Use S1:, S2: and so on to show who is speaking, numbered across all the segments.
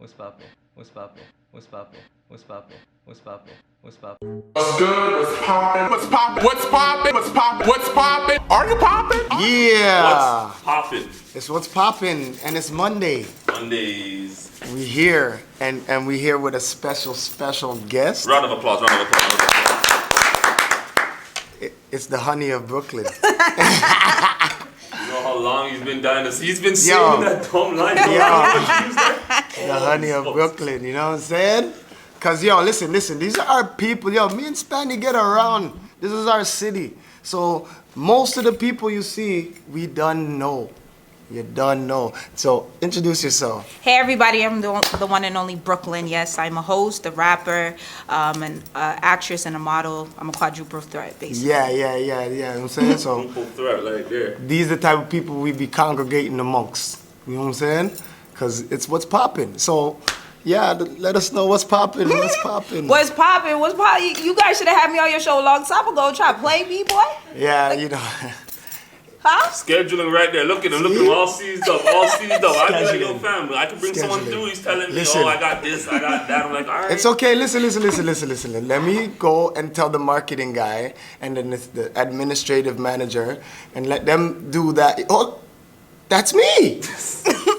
S1: What's poppin'? What's poppin'? What's poppin'? What's poppin'? What's poppin'? What's poppin'?
S2: What's good? What's poppin'? What's poppin'? What's poppin'? What's poppin'? What's poppin'? Are you poppin'?
S3: Yeah.
S4: What's poppin'?
S3: It's what's poppin', and it's Monday.
S4: Mondays.
S3: We here, and we here with a special guest.
S4: Round of applause, round of applause. Round of applause.
S3: It's the honey of Brooklyn.
S4: You know how long he's been dying to see? He's been saying that dumb line.
S3: The honey of Brooklyn, you know what I'm saying? Cause listen, these are our people. Me and Spanny get around. This is our city. So most of the people you see, we done know. You done know. So introduce yourself.
S5: Hey everybody, I'm the one and only Brooklyn. Yes, I'm a host, a rapper, an actress, and a model. I'm a quadruple threat, basically.
S3: Yeah. You know what I'm saying? So
S4: Triple threat right there.
S3: these are the type of people we be congregating amongst. You know what I'm saying? Cause it's what's popping. So yeah, let us know what's popping. What's popping?
S5: What's poppin'? What's poppin'? You guys should have had me on your show a long time ago. Try to play me, boy.
S3: Yeah, you know.
S5: Huh?
S4: Scheduling right there. Look at him, all seized up, all seized up. I be like, yo, fam, I can bring someone through. He's telling me,
S3: Listen.
S4: oh, I got this, I got that. I'm like, all right.
S3: It's okay. Listen. Let me go and tell the marketing guy and then the administrative manager and let them do that. Oh, that's me.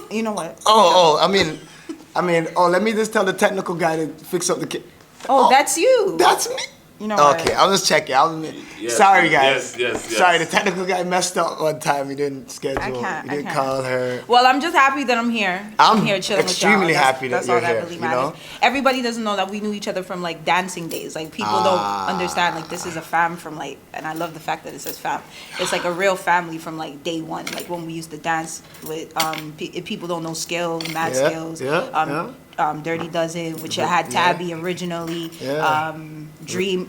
S5: You know what?
S3: I mean, let me just tell the technical guy to fix up the kit.
S5: Oh, that's you.
S3: That's me.
S5: You know what?
S3: Okay, I'll just check it.
S4: Yes,
S3: Sorry, guys.
S4: yes.
S3: Sorry, the technical guy messed up one time. He didn't schedule.
S5: I can't.
S3: He didn't call her.
S5: Well, I'm just happy that I'm here.
S3: I'm
S5: here chilling
S3: extremely
S5: with y'all.
S3: happy that
S5: that's
S3: you're
S5: all that
S3: here,
S5: really
S3: you
S5: matters.
S3: know?
S5: Everybody doesn't know that we knew each other from like dancing days. Like people don't understand like this is a fam from like, and I love the fact that it says fam. It's like a real family from like day one. Like when we used to dance with if people don't know skills, mad skills. Dirty Dozen, which had Tabby originally.
S3: Yeah.
S5: Dream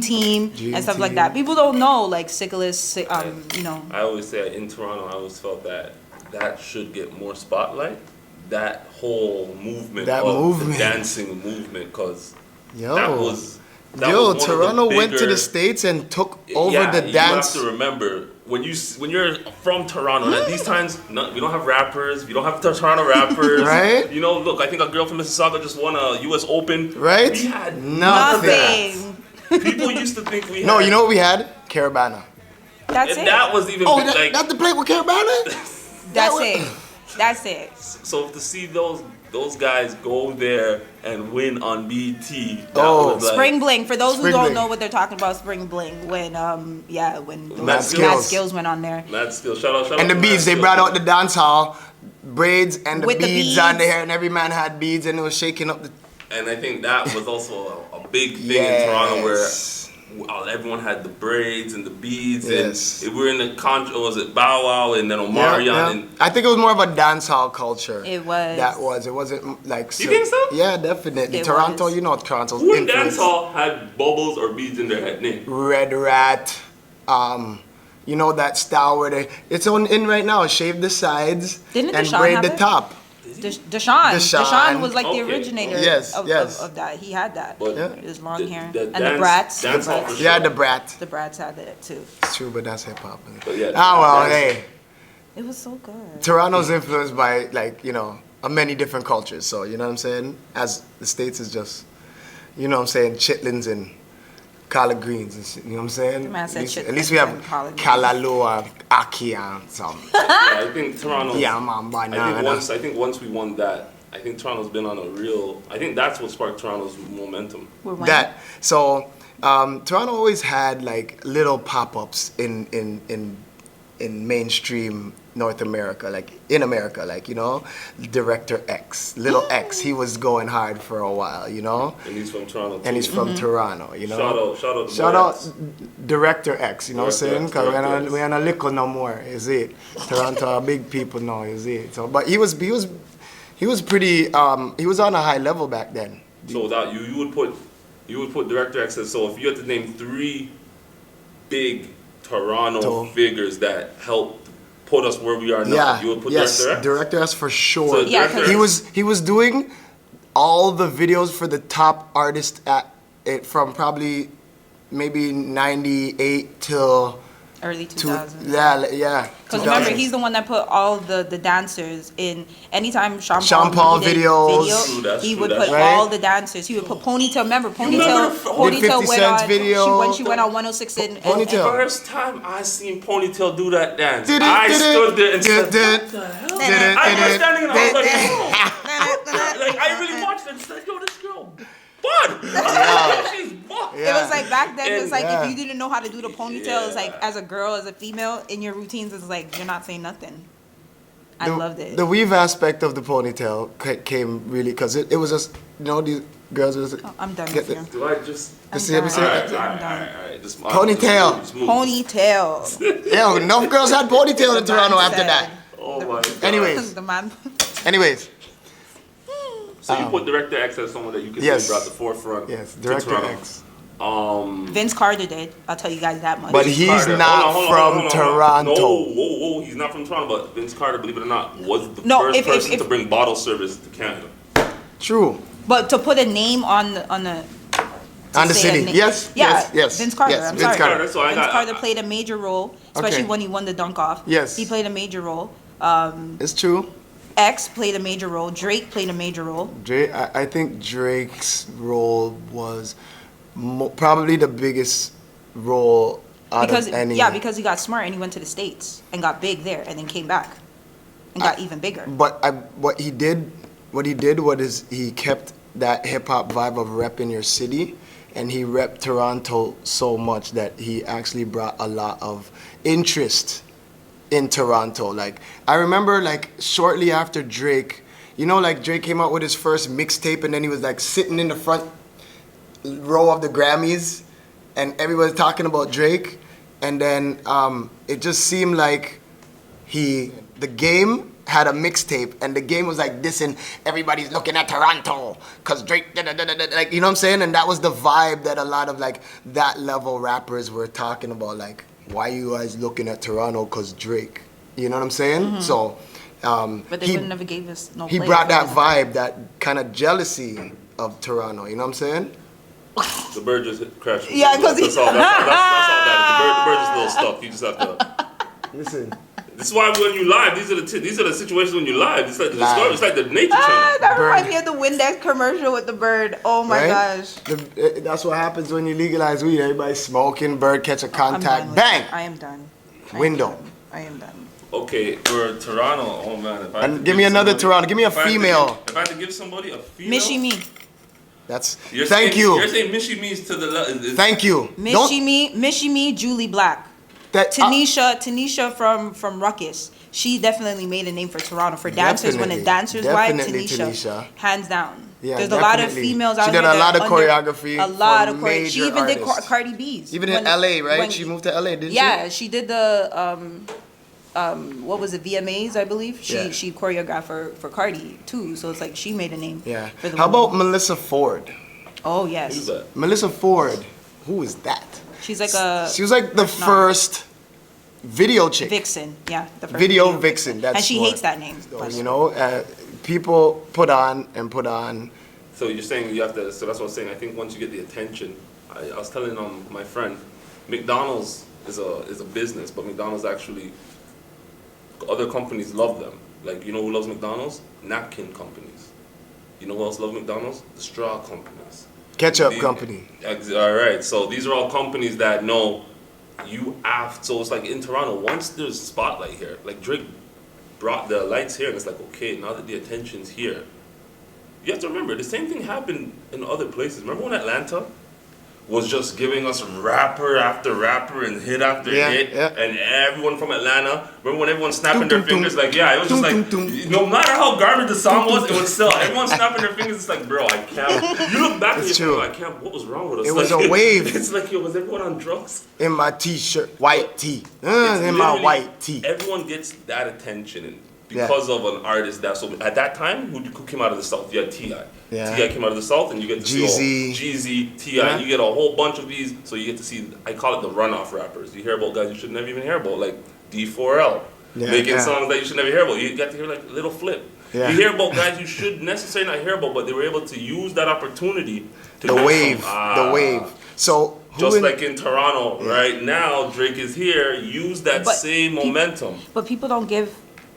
S5: Team and stuff like that. People don't know like Sycilus, you know.
S4: I always say in Toronto, I always felt that should get more spotlight. That whole movement, the dancing movement, because that was one
S3: Toronto
S4: of the
S3: went to
S4: bigger-
S3: the States and took over the dance.
S4: You have to remember when you're from Toronto. And at these times, we don't have rappers. We don't have Toronto rappers,
S3: Right?
S4: You know, look, I think a girl from Mississauga just won a U.S. Open.
S3: Right?
S4: We had
S5: Nothing.
S4: People used to think we had.
S3: No, you know what we had? Caravana.
S5: That's
S4: And
S5: it.
S4: that was even like.
S3: Not the plate with Caravana?
S5: That's it.
S4: So to see those guys go there and win on BT,
S3: Oh.
S5: Spring Bling. For those who
S3: Spring
S5: don't
S3: Bling.
S5: know what they're talking about, Spring Bling. When
S3: Mad
S5: Mad
S3: Skills.
S5: Skills went on there.
S4: Mad Skills. Shout out
S3: And the
S4: to
S3: beads,
S4: Mad
S3: they brought
S4: Skills.
S3: out the dance hall, braids and the
S5: With the
S3: beads on the
S5: beads.
S3: hair, and every man had beads, and it was shaking up the.
S4: And I think that was also a big thing in Toronto where everyone had the braids and the beads,
S3: Yes.
S4: and we were in the was it Bow Wow and then Omarion and
S3: I think it was more of a dance hall culture.
S5: It was.
S3: It wasn't like.
S4: You think so?
S3: Yeah, definitely.
S5: It
S3: Toronto,
S5: was.
S3: you know Toronto's
S4: who in
S3: influence.
S4: dance hall had bubbles or beads in their head name?
S3: Red Rat, you know that style where it's in right now. Shave the sides
S5: Didn't
S3: and
S5: Deshaun
S3: braid
S5: have
S3: the
S5: it?
S3: top.
S5: Deshaun was like
S4: Okay.
S5: the originator
S3: Yes.
S5: of that. He had that.
S4: But
S5: His long hair.
S4: the
S5: And the
S4: dance-
S5: brats.
S4: dance hall for
S3: Yeah,
S4: sure.
S3: the brat.
S5: The brats had that too.
S3: It's true, but that's hip hop.
S4: But yeah,
S3: Well,
S4: dance-
S3: hey,
S5: It was so good.
S3: Toronto's influenced by many different cultures. So you know what I'm saying. As the States is just, you know what I'm saying, chitlins and collard greens and shit, you know what I'm saying?
S5: The man said
S3: At least we have
S5: chitlins and collard greens.
S3: Kalalua, Aki and something.
S4: Yeah, I think Toronto.
S3: Yeah, man, banana.
S4: I think once we won that, I think Toronto's been on a real. I think that's what sparked Toronto's momentum.
S5: We're winning.
S3: That so Toronto always had like little pop-ups in mainstream North America, like in America, like Director X, Little X, he was going hard for a while,
S4: And he's from Toronto.
S3: and he's
S4: too.
S3: from Toronto,
S4: Shout out.
S3: Shout out Director X, you know what I'm saying?
S4: Director
S3: Because
S4: X.
S3: we're not little no more, is it? Toronto are big people now, is it? So, but he was pretty, he was on a high level back then.
S4: So that you would put Director X as, so if you had to name 3 big Toronto figures that helped put us where we are now,
S3: Yeah,
S4: you would put
S3: yes,
S4: Director X?
S3: Director X for sure.
S4: So
S5: Yeah,
S4: Director
S3: He was doing all the videos for the top artists from probably maybe 98 till
S5: Early 2000s.
S3: Yeah.
S5: Because remember, he's the one that put all the dancers in. Anytime Sean
S3: Paul
S5: videos, he would put all the dancers. He would put Ponytail. Remember, Ponytail went on
S3: video.
S5: when she went on 106 and
S3: Ponytail.
S4: The first time I seen Ponytail do that dance, I stood there and said, "What the hell?" I was standing and I was like, "Oh." Like I really watched it and said, "Yo, this girl." She's
S5: It was like back then. It's like if you didn't know how to do the ponytail, it's like as a girl, as a female, in your routines, it's like you're not saying nothing. I loved it.
S3: The weave aspect of the ponytail came really because it was just these girls was.
S5: I'm done with you.
S4: Do I just?
S5: I'm done.
S3: Ponytail.
S5: Ponytail.
S3: Yeah, enough girls had ponytail in Toronto after that.
S4: Oh my God.
S3: Anyways.
S4: So you put Director X as someone that you can say brought the forefront.
S3: Yes, Director X.
S5: Vince Carter did. I'll tell you guys that much.
S3: But he's not from Toronto.
S4: No, he's not from Toronto. But Vince Carter, believe it or not, was the first person to bring bottle service to Canada.
S3: True.
S5: But to put a name on the
S3: city. Yes.
S5: Vince Carter.
S3: Yes,
S5: I'm
S3: Vince
S5: sorry.
S3: Carter.
S5: Vince Carter played a major role, especially when he won the dunk off.
S3: Yes.
S5: He played a major role.
S3: It's true.
S5: X played a major role. Drake played a major role.
S3: I think Drake's role was probably the biggest role out of any.
S5: Yeah, because he got smart and he went to the States and got big there and then came back and got even bigger.
S3: But what he did was he kept that hip hop vibe of repping your city, and he repped Toronto so much that he actually brought a lot of interest in Toronto. Like I remember like shortly after Drake, like Drake came out with his first mixtape and then he was like sitting in the front row of the Grammys and everybody was talking about Drake, and then it just seemed like the Game had a mixtape and the Game was like this and everybody's looking at Toronto cause Drake like you know what I'm saying, and that was the vibe that a lot of like that level rappers were talking about, like why you guys looking at Toronto because Drake, you know what I'm saying? Mm-hmm. So
S5: but they would never gave us no
S3: he brought that vibe, that kind of jealousy of Toronto, you know what I'm saying?
S4: The bird just crashed.
S5: Yeah, because
S4: that's all that is. The bird just a little stuck. You just have to
S3: listen.
S4: This is why when you live, these are the situations when you live. It's like the discovery. It's like the nature channel.
S5: That reminds me of the Windex commercial with the bird. Oh my gosh.
S3: That's what happens when you legalize weed. Everybody's smoking, bird catch a contact, bang.
S5: I am done.
S3: Window.
S5: I am done.
S4: Okay, for Toronto, oh man.
S3: Give me another Toronto. Give me a female.
S4: If I had to give somebody a female.
S5: Mishy Me.
S3: Thank you.
S4: You're saying Mishy Me's to the left.
S3: Thank you.
S5: Mishy Me, Julie Black. Tanisha from Ruckus. She definitely made a name for Toronto for dancers. When the dancers vibe, Tanisha, hands down.
S3: Yeah,
S5: there's a lot of females out
S3: here.
S5: She did
S3: a lot of choreography.
S5: A lot of choreography. She even
S3: artists.
S5: did Cardi B's.
S3: Even in LA, right? She moved to LA, didn't she?
S5: Yeah, she did the what was it, VMAs, I believe. She choreographed for Cardi too. So it's like she made a name.
S3: Yeah.
S5: For the
S3: How about Melissa Ford?
S5: Oh yes.
S4: Who's that?
S3: Melissa Ford. Who is that?
S5: She's like a.
S3: She was like the first video chick.
S5: Vixen, yeah. The first
S3: video vixen. That's
S5: and she hates that name.
S3: So, people put on.
S4: So you're saying you have to. So that's what I'm saying. I think once you get the attention, I was telling my friend, McDonald's is a business, but McDonald's actually, other companies love them. Like, you know who loves McDonald's? Napkin companies. You know who else loves McDonald's? The straw companies.
S3: Ketchup company.
S4: All right. So these are all companies that know you have. So it's like in Toronto, once there's spotlight here, like Drake brought the lights here, and it's like, okay, now that the attention's here, you have to remember the same thing happened in other places. Remember when Atlanta was just giving us rapper after rapper and hit after hit, and everyone from Atlanta, remember when everyone snapping their fingers, like, it was just like, no matter how garbage the song was, it was still, everyone snapping their fingers, it's like, bro, I can't, you look back and you're like, I can't, what was wrong with us?
S3: It was a wave.
S4: It's like, yo, was everyone on drugs?
S3: In my t-shirt, white tee, in my white tee.
S4: Everyone gets that attention because of an artist that, so at that time, who came out of the South? You had T.I.
S3: Yeah.
S4: T.I. came out of the South, and you get to see Jeezy, T.I. And you get a whole bunch of these, so you get to see, I call it the runoff rappers. You hear about guys you should never even hear about, like D4L, making songs that you should never hear about. You got to hear like Little Flip. Yeah. You hear about guys you should necessarily not hear about, but they were able to use that opportunity to
S3: the wave. So
S4: Just like in Toronto, right now, Drake is here. Use that same momentum.
S5: But people don't give.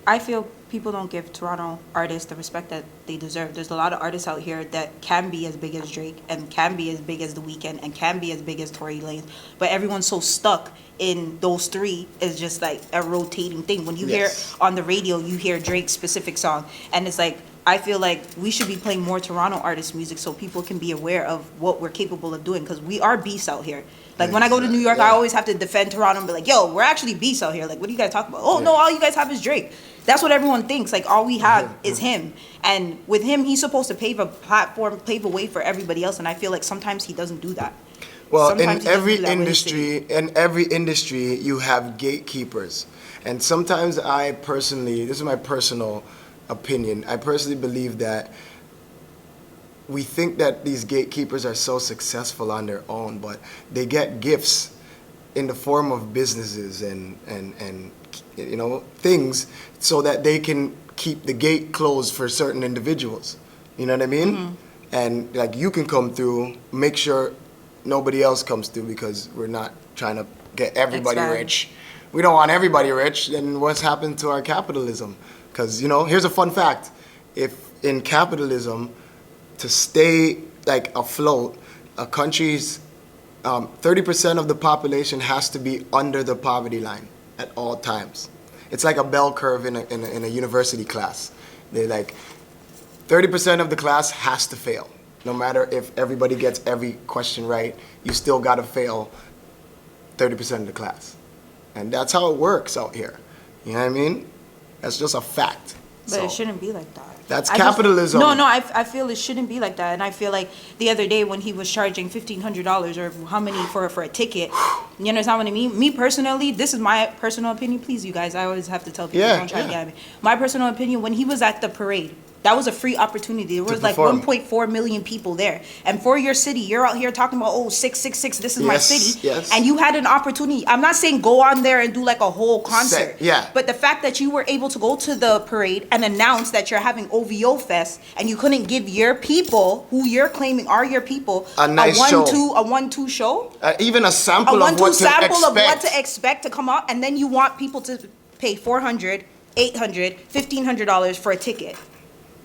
S5: I feel people don't give Toronto artists the respect that they deserve. There's a lot of artists out here that can be as big as Drake and can be as big as The Weeknd and can be as big as Tory Lanez, but everyone's so stuck in those three. Is just like a rotating thing. When you hear on the radio, you hear Drake's specific song, and it's like, I feel like we should be playing more Toronto artist music so people can be aware of what we're capable of doing, because we are beasts out here. Like when I go to New York, I always have to defend Toronto and be like, yo, we're actually beasts out here. Like, what do you guys talk about? Oh, no, all you guys have is Drake. That's what everyone thinks. Like, all we have is him. And with him, he's supposed to pave a platform, pave a way for everybody else. And I feel like sometimes he doesn't do that.
S3: Well,
S5: Sometimes
S3: in every industry, you have gatekeepers. And sometimes this is my personal opinion, I personally believe that we think that these gatekeepers are so successful on their own, but they get gifts in the form of businesses and you know, things so that they can keep the gate closed for certain individuals. You know what I mean? Mm-hmm. And like, you can come through, make sure nobody else comes through, because we're not trying to get everybody rich. We don't want everybody rich. Then what's happened to our capitalism? Because, you know, here's a fun fact. If in capitalism, to stay like afloat, a country's 30% of the population has to be under the poverty line at all times. It's like a bell curve in a university class. They're like, 30% of the class has to fail. No matter if everybody gets every question right, you still gotta fail 30% of the class. And that's how it works out here. You know what I mean? That's just a fact.
S5: But it shouldn't be like that.
S3: That's capitalism.
S5: I feel it shouldn't be like that. And I feel like the other day when he was charging $1,500 or how many for a ticket, you understand what I mean? Me personally, this is my personal opinion. Please, you guys, I always have to tell people, don't try to get at me. My personal opinion, when he was at the parade, that was a free opportunity. There was like 1.4 million people there. And for your city, you're out here talking about, 666, this is my city.
S3: Yes.
S5: And you had an opportunity. I'm not saying go on there and do like a whole concert.
S3: Yeah.
S5: But the fact that you were able to go to the parade and announce that you're having OVO Fest and you couldn't give your people, who you're claiming are your people,
S3: a
S5: one-two show?
S3: Even a sample of what
S5: to expect to come out, and then you want people to pay $400, $800, $1,500 for a ticket.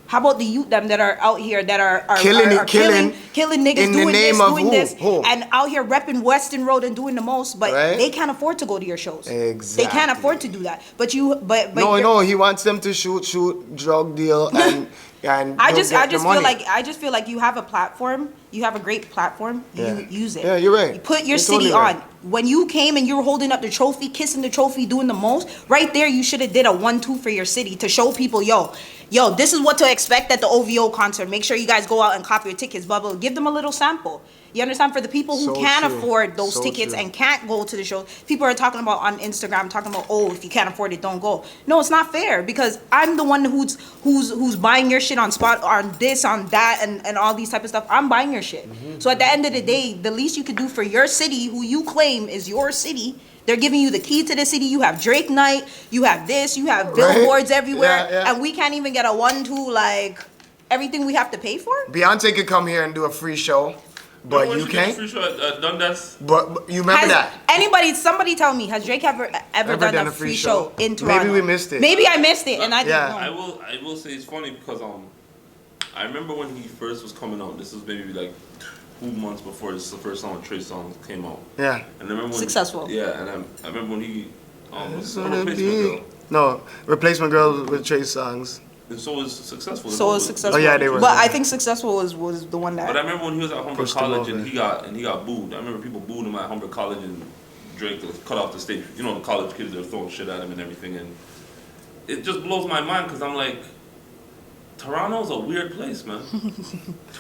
S5: How about the youth them that are out here that are killing niggas, doing this, and out here repping Weston Road and doing the most, but they can't afford to go to your shows.
S3: Exactly.
S5: They can't afford to do that. But
S3: no, he wants them to shoot, drug deal, and
S5: I just feel like you have a platform. You have a great platform. You use it.
S3: Yeah, you're right.
S5: You put your city on. When you came and you were holding up the trophy, kissing the trophy, doing the most, right there you should have did a 1-2 for your city to show people, yo, this is what to expect at the OVO concert. Make sure you guys go out and copy your tickets, bubble. Give them a little sample. You understand? For the people who can't afford those tickets and can't go to the show, people are talking about on Instagram, talking about, if you can't afford it, don't go. No, it's not fair, because I'm the one who's buying your shit on spot, on this, on that, and all these type of stuff. I'm buying your shit. Mm-hmm. So at the end of the day, the least you could do for your city, who you claim is your city, they're giving you the key to the city. You have Drake Night, you have this, you have billboards everywhere, and we can't even get a 1-2, like, everything we have to pay for?
S3: Beyonce could come here and do a free show. But you can't.
S4: Free show at Dundas.
S3: But you remember that?
S5: Somebody tell me, has Drake ever done a free show in Toronto?
S3: Maybe we missed it.
S5: Maybe I missed it, and I didn't know.
S4: I will say it's funny because I remember when he first was coming out. This was maybe like 2 months before this is the first time Trey Songz came out.
S3: Yeah.
S4: And I remember when
S5: successful.
S4: And I remember when he
S3: Replacement Girl. No, Replacement Girl with Trey Songz.
S4: And so was Successful.
S3: Oh yeah, they were.
S5: But I think Successful was the one that.
S4: But I remember when he was at Humber College and he got booed. I remember people booed him at Humber College and Drake cut off the stage. You know, the college kids, they're throwing shit at him and everything, and it just blows my mind because I'm like, Toronto's a weird place, man.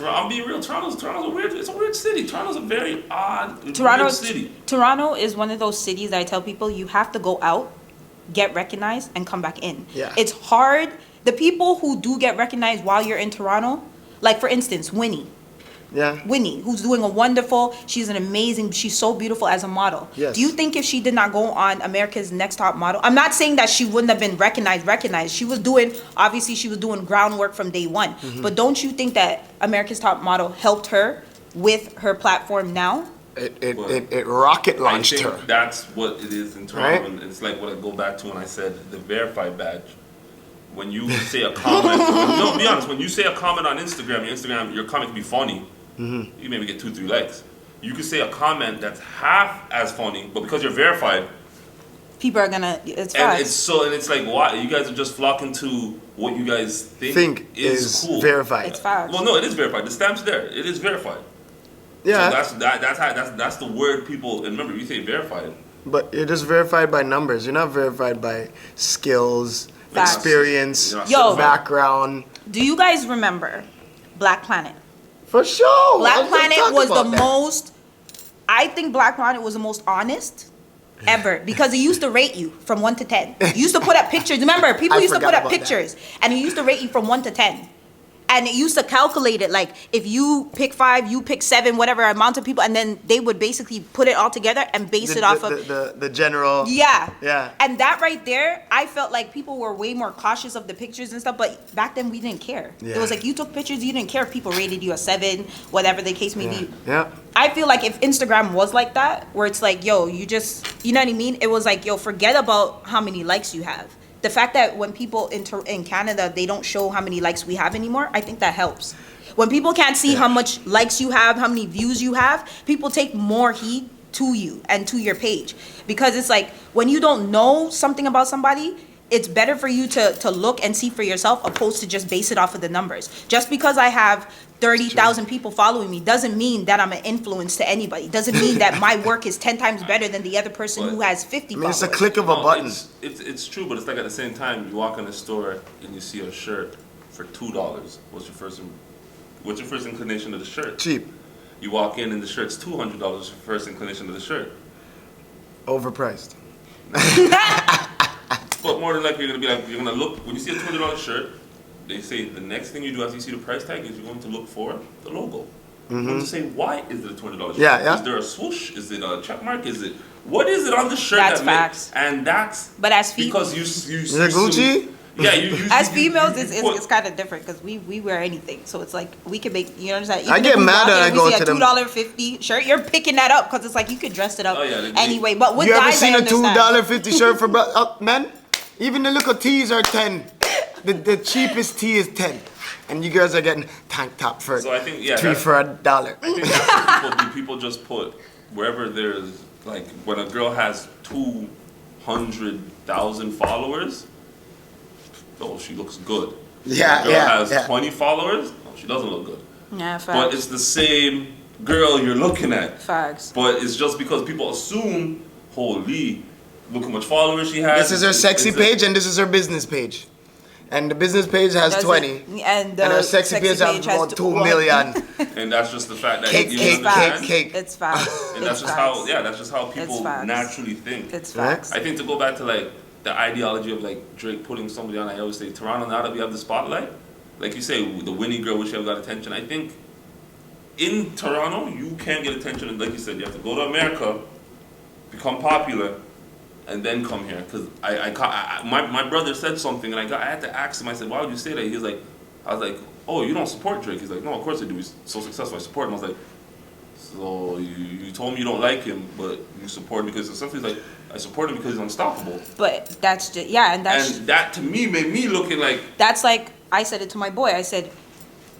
S4: I'm being real. Toronto's it's a weird city. Toronto's a very odd weird city.
S5: Toronto is one of those cities that I tell people you have to go out, get recognized, and come back in.
S3: Yeah.
S5: It's hard. The people who do get recognized while you're in Toronto, like for instance, Winnie.
S3: Yeah.
S5: Winnie, who's doing she's so beautiful as a model.
S3: Yes.
S5: Do you think if she did not go on America's Next Top Model, I'm not saying that she wouldn't have been recognized. She was doing groundwork from day one. Mm-hmm. But don't you think that America's Top Model helped her with her platform now?
S3: it rocket launched
S4: I think
S3: her.
S4: that's what it is in Toronto.
S3: Right?
S4: And it's like what I go back to when I said the verified badge. When you say a comment, no, be honest. When you say a comment on Instagram, your comment can be funny.
S3: Mm-hmm.
S4: You maybe get 2-3 likes. You could say a comment that's half as funny, but because you're verified,
S5: People are gonna. It's
S4: and
S5: facts.
S4: it's like why you guys are just flocking to what you guys
S3: Think
S4: is cool.
S3: verified.
S5: It's facts.
S4: Well, no, it is verified. The stamp's there. It is verified.
S3: Yeah,
S4: So that's the word people. And remember, you say verified.
S3: but you're just verified by numbers. You're not verified by skills,
S5: Facts.
S3: experience,
S4: You're not
S5: Yo.
S4: certified.
S3: background.
S5: Do you guys remember Black Planet?
S3: For sure. I
S5: Black
S3: was just
S5: Planet
S3: talking
S5: was the
S3: about that.
S5: most. I think Black Planet was the most honest ever because it used to rate you from 1 to 10. You used to put up pictures. Remember, people
S3: I
S5: used to
S3: forgot
S5: put up
S3: about that.
S5: pictures, and it used to rate you from 1 to 10. And it used to calculate it like if you pick 5, you pick 7, whatever amount of people, and then they would basically put it all together and base it off of.
S3: The general.
S5: Yeah.
S3: Yeah.
S5: And that right there, I felt like people were way more cautious of the pictures and stuff, but back then we didn't care.
S3: Yeah.
S5: It was like you took pictures, you didn't care if people rated you a 7, whatever the case may be.
S3: Yeah.
S5: I feel like if Instagram was like that, where it's like, yo, you just, you know what I mean? It was like, yo, forget about how many likes you have. The fact that when people in Canada, they don't show how many likes we have anymore, I think that helps. When people can't see how much likes you have, how many views you have, people take more heed to you and to your page. Because it's like, when you don't know something about somebody, it's better for you to look and see for yourself opposed to just base it off of the numbers. Just because I have 30,000 people following me doesn't mean that I'm an influence to anybody. Doesn't mean that my work is 10 times better than the other person who has 50
S3: I mean, it's
S5: followers.
S3: a click of a
S4: No,
S3: button.
S4: It's true, but it's like at the same time, you walk in a store and you see a shirt for $2. What's your first inclination to the shirt?
S3: Cheap.
S4: You walk in and the shirt's $200. What's your first inclination to the shirt?
S3: Overpriced.
S4: But more than likely, you're gonna look when you see a $200 shirt. They say the next thing you do after you see the price tag is you're going to look for the logo. You're going to say, why is it a $200 shirt?
S3: Yeah, yeah.
S4: Is there a swoosh? Is it a check mark? What is it on the shirt
S5: That's
S4: that
S5: facts.
S4: And that's
S5: But as
S4: because you
S3: Is it Gucci?
S4: Yeah, you
S5: As females,
S4: you
S5: it's kind of different because we wear anything. So it's like we can make, you understand?
S3: I get mad when I go to them.
S5: $2.50 shirt, you're picking that up because it's like you could dress it up
S4: Oh, yeah,
S5: anyway. But with
S3: You ever
S5: guys,
S3: seen
S5: I
S3: a
S5: understand.
S3: $2.50 shirt for men? Even the little tees are 10. The cheapest tee is 10. And you girls are getting tank top for
S4: So I think, yeah,
S3: 3 for $1.
S4: I think that's what people do. People just put wherever there's like when a girl has 200,000 followers, oh, she looks good.
S3: Yeah,
S4: When a girl
S3: yeah,
S4: has
S3: yeah.
S4: 20 followers, oh, she doesn't look good.
S5: Yeah, facts.
S4: But it's the same girl you're looking at.
S5: Facts.
S4: But it's just because people assume, holy, look how much followers she has.
S3: This is her sexy page and this is her business page. And the business page has
S5: Does
S3: 20.
S5: it- and the
S3: her sexy page has about 2 million.
S4: And that's just the fact that
S3: Cake,
S4: you
S3: cake,
S4: understand.
S3: cake, cake.
S5: It's facts.
S4: And that's
S5: It's
S4: just
S5: facts.
S4: how, that's just how people
S5: facts.
S4: naturally think.
S5: It's
S3: Right?
S5: facts.
S4: I think to go back to like the ideology of like Drake putting somebody on, I always say Toronto, now that we have the spotlight, like you say, the Winnie girl wish she had got attention. I think in Toronto you can get attention, and like you said, you have to go to America, become popular, and then come here. Because my brother said something, and I had to ask him. I said, "Why would you say that?" He was like, "I was like, oh, you don't support Drake?" He's like, "No, of course I do. He's so successful. I support him." I was like, "So you told me you don't like him, but you support him because essentially he's like, I support him because he's unstoppable."
S5: But that's just, yeah, and that's
S4: And that to me made me looking like,
S5: that's like I said it to my boy. I said,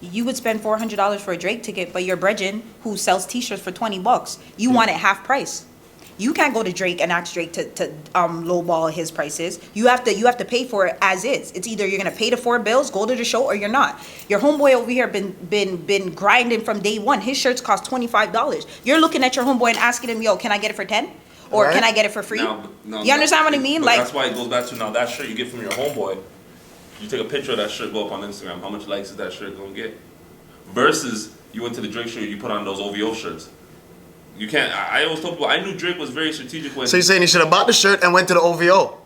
S5: you would spend $400 for a Drake ticket, but your brethren who sells T-shirts for $20, you want it half price. You can't go to Drake and ask Drake to lowball his prices. You have to pay for it as is. It's either you're gonna pay the 4 bills, go to the show, or you're not. Your homeboy over here been grinding from day one. His shirts cost $25. You're looking at your homeboy and asking him, yo, can I get it for 10? Or
S3: Right.
S5: can I get it for free?
S4: no,
S5: You understand what I mean?
S4: But
S5: Like,
S4: that's why it goes back to now that shirt you get from your homeboy. You take a picture of that shirt, go up on Instagram. How much likes is that shirt gonna get? Versus you went to the Drake show, you put on those OVO shirts. You can't. I always told people I knew Drake was very strategic when.
S3: So you're saying he should have bought the shirt and went to the OVO?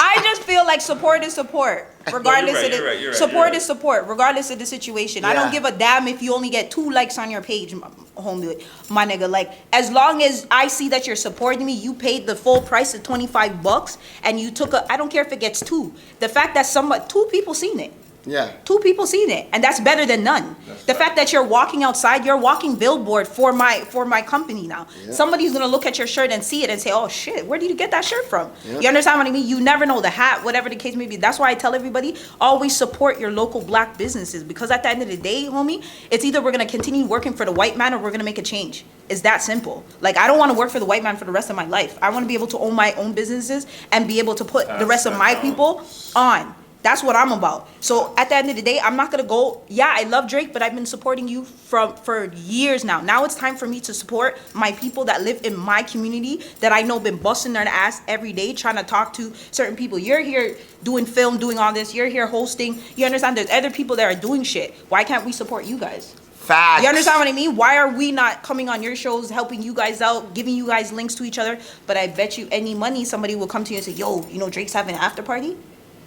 S5: I just feel like support is support, regardless
S4: right,
S5: of the
S4: you're right,
S5: support
S4: you're
S5: is support, regardless of the situation. I don't
S3: Yeah.
S5: give a damn if you only get 2 likes on your page, homie, my nigga. Like, as long as I see that you're supporting me, you paid the full price of $25, and you took I don't care if it gets 2. The fact that 2 people seen it.
S3: Yeah.
S5: 2 people seen it, and that's better than none. The fact that you're walking outside, you're walking billboard for my company now.
S3: Yeah.
S5: Somebody's gonna look at your shirt and see it and say, "Oh shit, where did you get that shirt from?"
S3: Yeah.
S5: You understand what I mean? You never know, the hat, whatever the case may be. That's why I tell everybody, always support your local black businesses, because at the end of the day, homie, it's either we're gonna continue working for the white man or we're gonna make a change. It's that simple. Like, I don't want to work for the white man for the rest of my life. I want to be able to own my own businesses and be able to put the rest of my people on. That's what I'm about. So at the end of the day, I'm not gonna go, yeah, I love Drake, but I've been supporting you for years now. Now it's time for me to support my people that live in my community that I know been busting their ass every day trying to talk to certain people. You're here doing film, doing all this. You're here hosting. You understand? There's other people that are doing shit. Why can't we support you guys?
S3: Facts.
S5: You understand what I mean? Why are we not coming on your shows, helping you guys out, giving you guys links to each other? But I bet you any money somebody will come to you and say, yo, you know Drake's having an after party?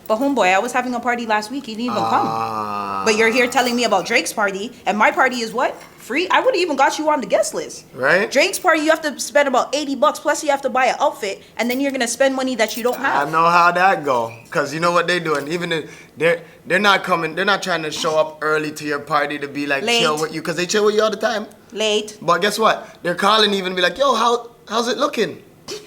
S5: But homeboy, I was having a party last week. He didn't even come. But you're here telling me about Drake's party, and my party is what? Free? I would have even got you on the guest list.
S3: Right.
S5: Drake's party, you have to spend about $80, plus you have to buy an outfit, and then you're gonna spend money that you don't have.
S3: I know how that go, cause you know what they doing. Even if they're not coming, they're not trying to show up early to your party to be like
S5: Late.
S3: chill with you, cause they chill with you all the time.
S5: Late.
S3: But guess what? They're calling even be like, yo, how's it looking?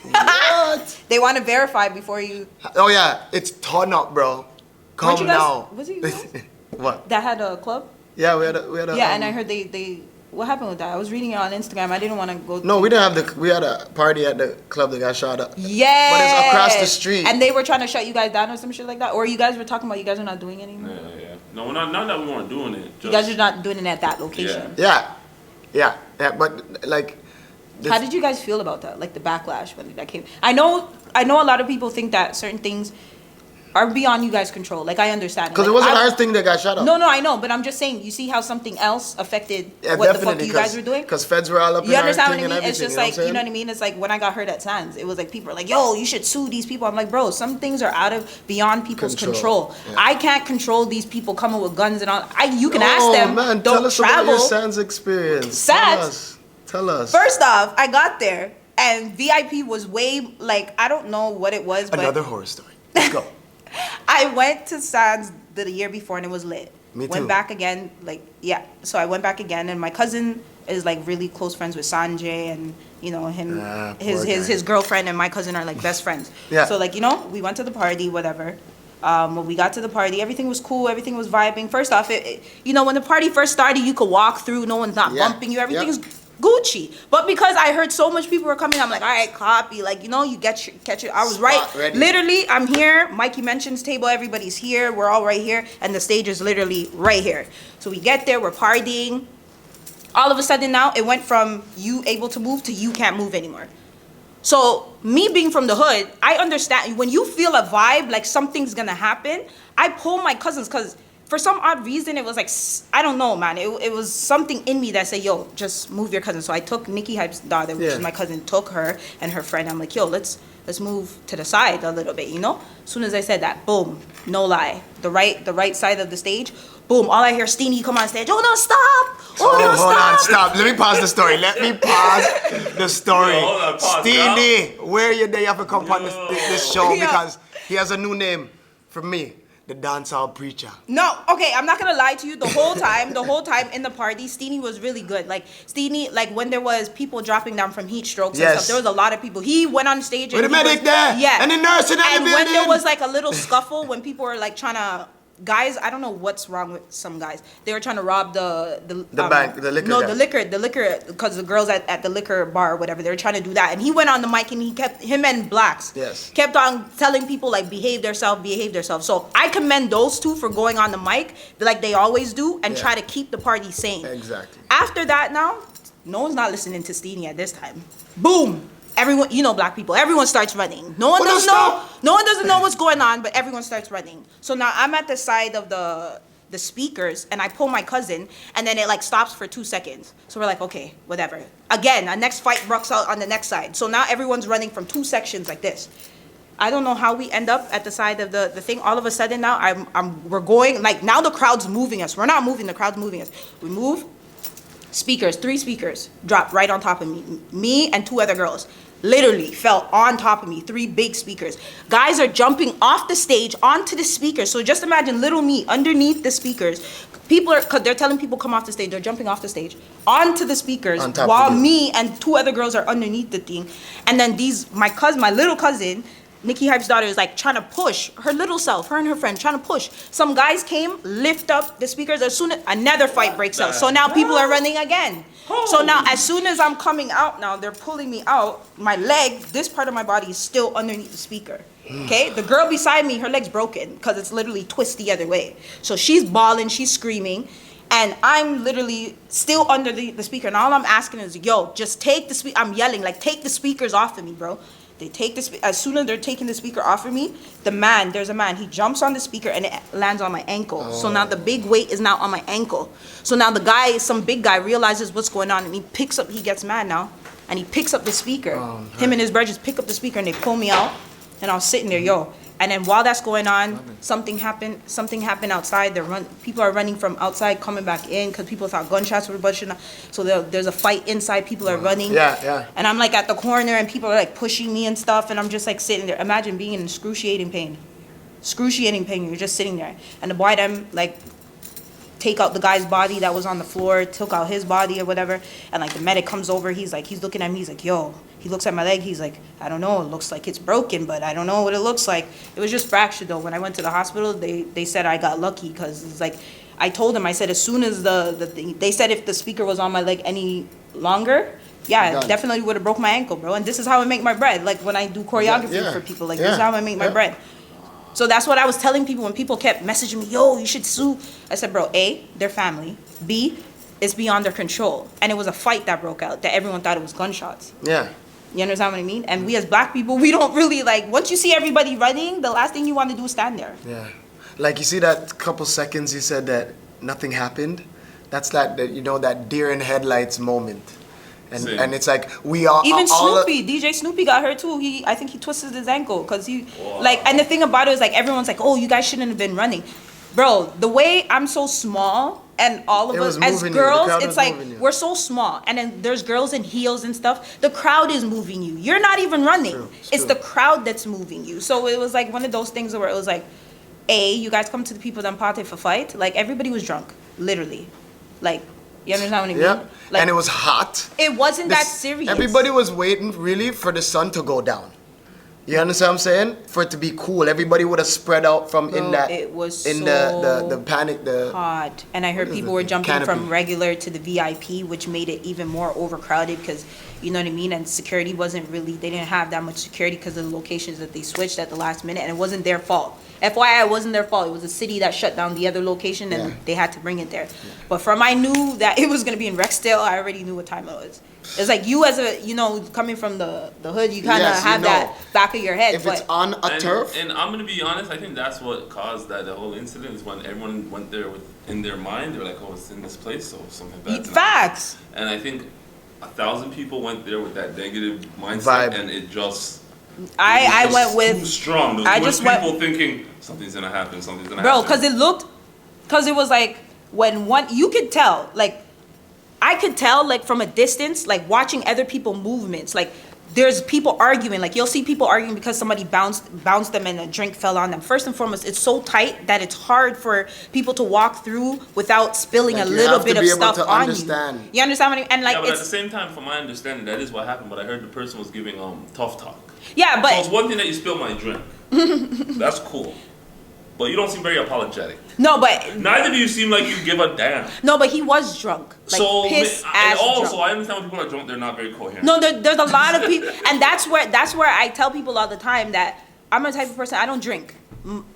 S3: What?
S5: They want to verify before you.
S3: Oh yeah, it's turn up, bro.
S5: Weren't
S3: Come
S5: you guys-
S3: now.
S5: was it you guys?
S3: What?
S5: That had a club?
S3: Yeah, we had a.
S5: Yeah, and I heard they. What happened with that? I was reading it on Instagram. I didn't want to go.
S3: No, we didn't have we had a party at the club that got shot up.
S5: Yeah.
S3: But it's across the street.
S5: And they were trying to shut you guys down or some shit like that? Or you guys were talking about you guys are not doing it anymore?
S4: Yeah. No, not that we weren't doing it.
S5: You guys are not doing it at that location.
S3: Yeah, but like.
S5: How did you guys feel about that? Like the backlash when that came? I know a lot of people think that certain things are beyond you guys' control. Like, I understand.
S3: Because
S5: like,
S3: it wasn't our thing that got shut up.
S5: No, I know, but I'm just saying, you see how something else affected what the fuck you guys were doing?
S3: Because feds were all up in
S5: You
S3: our
S5: understand what
S3: thing
S5: I mean?
S3: and
S5: It's
S3: everything,
S5: just like, you know what I mean? It's like when I got hurt at Sandz, it was like people are like, yo, you should sue these people. I'm like, bro, some things are beyond people's control.
S3: Yeah.
S5: I can't control these people coming with guns and all. You can ask them,
S3: man,
S5: don't
S3: tell us
S5: travel.
S3: about your Sandz experience.
S5: Sandz?
S3: Tell us.
S5: First off, I got there and VIP was way, like, I don't know what it was, but
S3: Another horror story. Let's go.
S5: I went to Sandz the year before and it was lit.
S3: Me too.
S5: Went back again, like, yeah. So I went back again, and my cousin is like really close friends with Sanjay, and you know him, his girlfriend and my cousin are like best friends.
S3: Yeah.
S5: So like, you know, we went to the party, whatever. When we got to the party, everything was cool, everything was vibing. First off, you know, when the party first started, you could walk through, no one's not bumping you, everything is Gucci. But because I heard so much people were coming, I'm like, all right, copy. Like, you know, you catch it. I was right.
S3: Ready.
S5: Literally, I'm here. Mikey mentions table. Everybody's here. We're all right here. And the stage is literally right here. So we get there. We're partying. All of a sudden now, it went from you able to move to you can't move anymore. So me being from the hood, I understand. When you feel a vibe, like something's going to happen, I pull my cousins because for some odd reason, it was like, I don't know, man. It was something in me that said, yo, just move your cousin. So I took Nikki Hype's daughter, which is my cousin, took her and her friend. I'm like, yo, let's move to the side a little bit, you know? As soon as I said that, boom, no lie. The right side of the stage, boom, all I hear, Steenie come on stage. Oh, no, stop. Oh, no,
S3: hold on,
S5: stop.
S3: stop. Let me pause the story. The story.
S4: Yo, hold on, pause,
S3: Steenie, where you there? You have to come on this show
S5: Yeah.
S3: because he has a new name from me. The dancehall preacher.
S5: No, okay, I'm not gonna lie to you. The whole time in the party, Steenie was really good. Like Steenie, like when there was people dropping down from heat strokes and stuff, there was a lot of people. He went on stage and
S3: with the medic there,
S5: yeah,
S3: and the nurse in the
S5: and
S3: building.
S5: when there was like a little scuffle, when people were like trying to. Guys, I don't know what's wrong with some guys. They were trying to rob the
S3: bank, the liquor.
S5: No,
S3: guy.
S5: the liquor, because the girls at the liquor bar or whatever, they were trying to do that. And he went on the mic and him and Blacks kept on telling people like behave themselves. So I commend those two for going on the mic like they always do and try to keep the party sane.
S3: Exactly.
S5: After that, now no one's not listening to Steenie at this time. Boom. Everyone, you know, black people, everyone starts running. No one doesn't know what's going on, but everyone starts running. So now I'm at the side of the speakers and I pull my cousin and then it like stops for 2 seconds. So we're like, okay, whatever. Again, our next fight breaks out on the next side. So now everyone's running from 2 sections like this. I don't know how we end up at the side of the thing. All of a sudden now we're going, like now the crowd's moving us. We're not moving, the crowd's moving us. We move, 3 speakers drop right on top of me and 2 other girls. literally fell on top of me. 3 big speakers. Guys are jumping off the stage onto the speakers. So just imagine little me underneath the speakers. People are, because they're telling people come off the stage. They're jumping off the stage onto the speakers while me and 2 other girls are underneath the thing. And then my little cousin, Nikki Hype's daughter, is like trying to push her little self, her and her friend trying to push. Some guys came, lift up the speakers. As soon as another fight breaks out, so now people are running again. So now as soon as I'm coming out, now they're pulling me out. My leg, this part of my body is still underneath the speaker. Okay, the girl beside me, her leg's broken because it's literally twist the other way. So she's bawling, she's screaming, and I'm literally still under the speaker. And all I'm asking is, yo, just take the speaker. I'm yelling like, take the speakers off of me, bro. They take this, as soon as they're taking the speaker off of me, there's a man, he jumps on the speaker and it lands on my ankle. So now the big weight is now on my ankle. So now the guy, some big guy, realizes what's going on, and he gets mad now, and he picks up the speaker. Him and his brother just pick up the speaker and they pull me out, and I was sitting there, yo. And then while that's going on, something happened outside. People are running from outside, coming back in, because people thought gunshots were bushing. So there's a fight inside. People are running.
S3: Yeah.
S5: And I'm like at the corner, and people are like pushing me and stuff, and I'm just like sitting there. Imagine being in excruciating pain. You're just sitting there, and the boy them like take out the guy's body that was on the floor, took out his body or whatever, and like the medic comes over. He's looking at me. He's like, yo. He looks at my leg, he's like, I don't know, it looks like it's broken, but I don't know what it looks like. It was just fractured though. When I went to the hospital, they said I got lucky, because it's like, I told them, I said, as soon as they said if the speaker was on my leg any longer, yeah, it definitely would have broke my ankle, bro. And this is how I make my bread. Like when I do choreography for people, like this is how I make my bread. So that's what I was telling people when people kept messaging me, yo, you should sue. I said, bro, A, they're family. B, it's beyond their control. And it was a fight that broke out that everyone thought it was gunshots.
S3: Yeah.
S5: You understand what I mean? And we as black people, we don't really like, once you see everybody running, the last thing you want to do is stand there.
S3: Yeah. Like you see that couple seconds you said that nothing happened? That's that deer in headlights moment. And it's like we are
S5: even
S3: all
S5: Snoopy, DJ Snoopy got hurt too. I think he twisted his ankle because and the thing about it is like everyone's like, oh, you guys shouldn't have been running. Bro, the way I'm so small, and all of us as girls, it's like we're so small, and then there's girls in heels and stuff. The crowd is moving you. You're not even running. It's the crowd that's moving you. So it was like one of those things where it was like, A, you guys come to the people that party for fight. Like everybody was drunk, literally. Like, you understand what I mean?
S3: Yeah.
S5: Like,
S3: and it was hot.
S5: It wasn't that serious.
S3: Everybody was waiting really for the sun to go down. You understand what I'm saying? For it to be cool. Everybody would have spread out from
S5: Bro,
S3: in that
S5: it was
S3: in
S5: so
S3: the panic, the
S5: hot. And I heard people were jumping
S3: canopy.
S5: from regular to the VIP, which made it even more overcrowded because, you know what I mean? And security wasn't really, they didn't have that much security because of the locations that they switched at the last minute, and it wasn't their fault. FYI, it wasn't their fault. It was a city that shut down the other location, and they had to bring it there. But from I knew that it was going to be in Rexdale, I already knew what time it was. It's like you as a, coming from the hood, you kind of have that back of your head.
S3: If it's on a turf.
S4: And I'm going to be honest, I think that's what caused the whole incident is when everyone went there in their mind, they were like, oh, it's in this place, so something bad.
S5: Facts.
S4: And I think 1,000 people went there with that negative mindset, and it just...
S5: I went with
S4: too strong. There was people thinking something's gonna happen, happen.
S5: Bro, because it was like when you could tell, like I could tell like from a distance, like watching other people movements, like there's people arguing, like you'll see people arguing because somebody bounced them and a drink fell on them. First and foremost, it's so tight that it's hard for people to walk through without spilling a little bit of stuff on you. You understand what I mean? And like,
S4: but at the same time, from my understanding, that is what happened. But I heard the person was giving tough talk.
S5: Yeah, but
S4: so it's one thing that you spill my drink. That's cool. But you don't seem very apologetic.
S5: No, but
S4: neither do you seem like you give a damn.
S5: No, but he was drunk. Like
S4: and also,
S5: drunk.
S4: I understand when people are drunk, they're not very coherent.
S5: No, there's a lot of people, and that's where I tell people all the time that I'm a type of person, I don't drink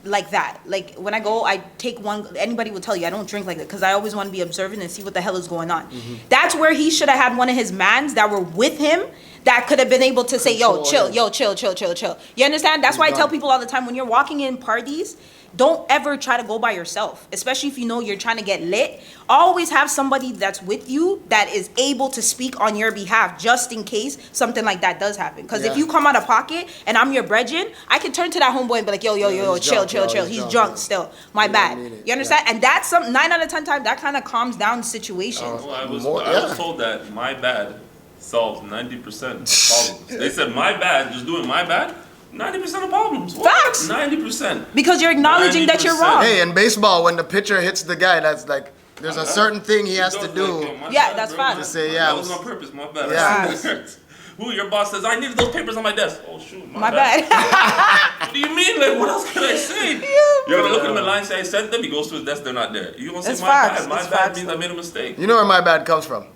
S5: like that. Like when I go, I take one. Anybody will tell you I don't drink like that because I always want to be observant and see what the hell is going on. That's where he should have had one of his mans that were with him that could have been able to say, yo, chill. You understand? That's why I tell people all the time, when you're walking in parties, don't ever try to go by yourself, especially if you know you're trying to get lit. Always have somebody that's with you that is able to speak on your behalf just in case something like that does happen. Because if you come out of pocket and I'm your brethren, I can turn to that homeboy and be like, yo, chill. He's drunk still. My bad. You understand? And that's 9 out of 10 times that kind of calms down the situation.
S4: I was told that my bad solves 90% of problems. They said my bad, just doing my bad, 90% of problems. What?
S5: Facts.
S4: 90%.
S5: Because you're acknowledging that you're
S4: 90%.
S5: wrong.
S3: Hey, in baseball, when the pitcher hits the guy, that's like, there's a certain thing he has to do.
S5: Yeah, that's fine.
S3: To say, yeah,
S4: That was on purpose, my bad.
S3: Yeah.
S4: That hurts. Who, your boss says, I needed those papers on my desk. Oh, shoot,
S5: My bad.
S4: What do you mean? Like, what else can I say? You're gonna look at him in line and say, I sent them. He goes to his desk, they're not there. You gonna say,
S5: It's
S4: my
S5: facts.
S4: bad. My
S5: It's
S4: bad
S5: facts,
S4: means
S5: though.
S4: I made a mistake.
S3: You know where my bad comes from?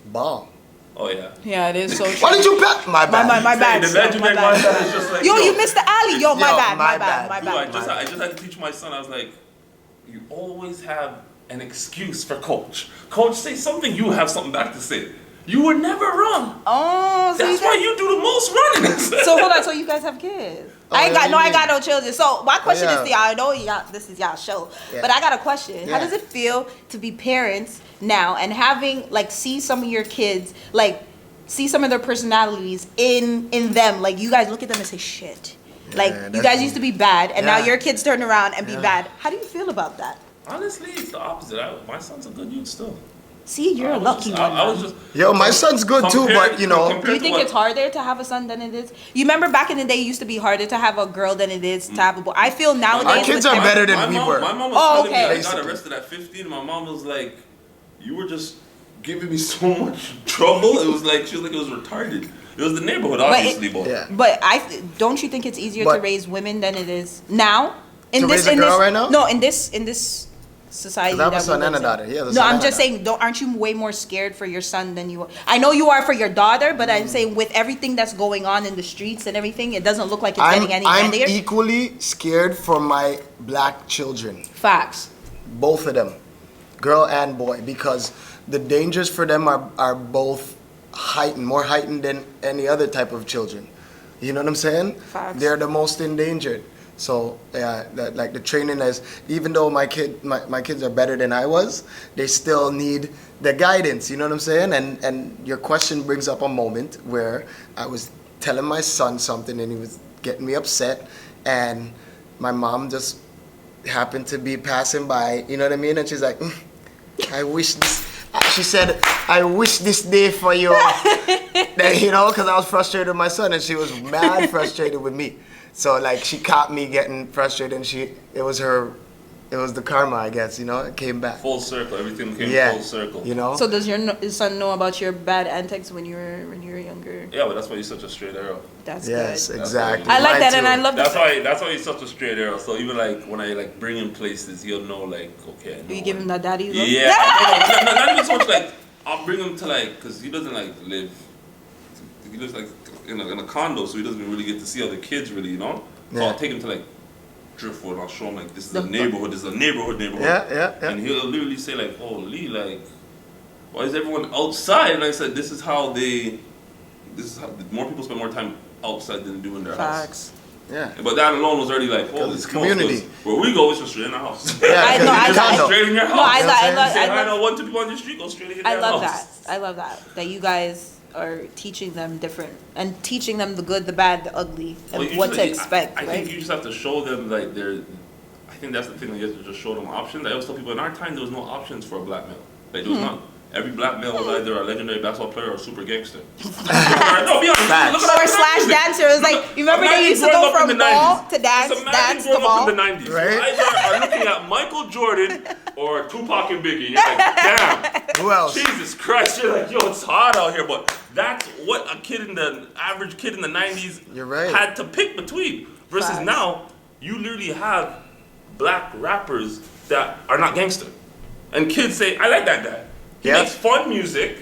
S3: Ball.
S4: Oh, yeah.
S5: Yeah, it is so true.
S3: Why did you bet? My bad.
S5: My bad.
S4: The
S5: son,
S4: legend
S5: my
S4: make my
S5: bad.
S4: bad is just like,
S5: Yo, you missed the alley. Yo, my
S3: Yo,
S5: bad.
S3: my
S5: My bad.
S3: bad.
S5: My
S4: Dude, I
S5: bad.
S4: just had to teach my son. I was like, you always have an excuse for coach. Coach, say something. You have something back to say. You were never wrong.
S5: Oh, so
S4: That's why you do the most running.
S5: So hold on, so you guys have kids? I ain't
S3: yeah,
S5: got no,
S3: you
S5: I got no children. So my question
S3: yeah.
S5: is to y'all. I know y'all, this is y'all show,
S3: Yeah.
S5: but I got a question. How
S3: Yeah.
S5: does it feel to be parents now and having like see some of your kids like see some of their personalities in them? Like you guys look at them and say shit. Like you guys
S3: definitely.
S5: used to be bad, and now
S3: Yeah.
S5: your kids turn around and be bad. How do you feel about that?
S4: Honestly, it's the opposite. My son's a good youth still.
S5: See, you're a lucky one.
S4: I was just.
S3: Yo, my son's good too, but you know.
S5: Do you think it's harder to have a son than it is? You remember back in the day, it used to be harder to have a girl than it is to have a boy. I feel nowadays.
S3: Our kids are
S5: with-
S3: better than we were.
S4: My mom was
S5: Oh,
S4: telling
S5: okay.
S4: me I got arrested at 15. My mom was like, "You were just giving me so much trouble." It was like she was like it was retarded. It was the neighborhood, obviously, but
S3: Yeah.
S5: But don't you think it's easier to
S3: But-
S5: raise women than it is now?
S3: To raise a girl right now?
S5: No, in this society.
S3: 'Cause I have a
S5: that we
S3: son
S5: live
S3: and a
S5: in.
S3: daughter. Yeah, the
S5: no,
S3: son
S5: I'm
S3: and a
S5: just
S3: daughter.
S5: saying. Aren't you way more scared for your son than you are? I know you are for your daughter, but I'm saying with everything that's going on in the streets and everything, it doesn't look like it's getting any
S3: I'm
S5: better.
S3: equally scared for my black children.
S5: Facts.
S3: Both of them, girl and boy, because the dangers for them are both more heightened than any other type of children. You know what I'm saying?
S5: Facts.
S3: They're the most endangered. So yeah, like the training is, even though my kids are better than I was, they still need the guidance. You know what I'm saying? And your question brings up a moment where I was telling my son something and he was getting me upset, and my mom just happened to be passing by. You know what I mean? And she's like, I wish this. She said, I wish this day for you. Then, you know, because I was frustrated with my son and she was mad frustrated with me. So like she caught me getting frustrated and it was the karma, I guess, you know, it came back.
S4: full circle. Everything came full circle.
S3: You know?
S5: So does your son know about your bad antics when you were younger?
S4: Yeah, but that's why he's such a straight arrow.
S5: That's
S3: Yes,
S5: good.
S3: exactly.
S5: I like
S3: Mine
S5: that, and
S3: too.
S5: I love
S4: That's
S5: that.
S4: why he's such a straight arrow. So even like when I like bring him places, he'll know like, okay. I know
S5: You give
S4: when-
S5: him that daddy look?
S4: Yeah, not even so much like I'll bring him to like, cause he doesn't like live. He lives like in a condo, so he doesn't really get to see other kids really, you know. So
S3: Yeah.
S4: I'll take him to like Driftwood. And I'll show him like this is a neighborhood. This is a neighborhood.
S3: Yeah.
S4: And he'll literally say like, "Oh, Lee, like, why is everyone outside?" And I said, "This is how more people spend more time outside than they do in their house."
S5: Facts.
S3: Yeah.
S4: But that alone was already like, holy
S3: it's
S4: smokes,
S3: community.
S4: 'cause where we go, it's just straight in the house.
S3: Yeah,
S5: I know,
S3: because
S5: I
S3: you
S5: know.
S4: Straight in your house.
S5: No, I
S3: You know what I'm
S5: love,
S4: Say,
S5: I
S4: I know
S5: love,
S4: one, two people on the street, go straight in
S5: I
S4: their
S5: love
S4: house.
S5: that. I love that you guys are teaching them different and teaching them the good, the bad, the ugly, and
S4: Well, you
S5: what to
S4: just-
S5: expect.
S4: I
S5: right?
S4: think you just have to show them like I think that's the thing. Like, you have to just show them options. I always tell people in our time there was no options for a black male. Like there was none. Every black male was either a legendary basketball player or a super gangster. No, be honest.
S3: Facts.
S4: Look at
S5: Or slash dancer. It was like, you remember they used to go from ball to dance, dance to
S4: growing up
S5: ball.
S4: in the 90s.
S3: Right?
S4: You either are looking at Michael Jordan or Tupac and Biggie. And you're like, damn.
S3: Who else?
S4: Jesus Christ, you're like, yo, it's hot out here. But that's what the average kid in the 90s
S3: You're right.
S4: had to pick between. Versus
S5: Facts.
S4: now, you literally have black rappers that are not gangster. And kids say, I like that guy. He
S3: Yeah.
S4: makes fun music.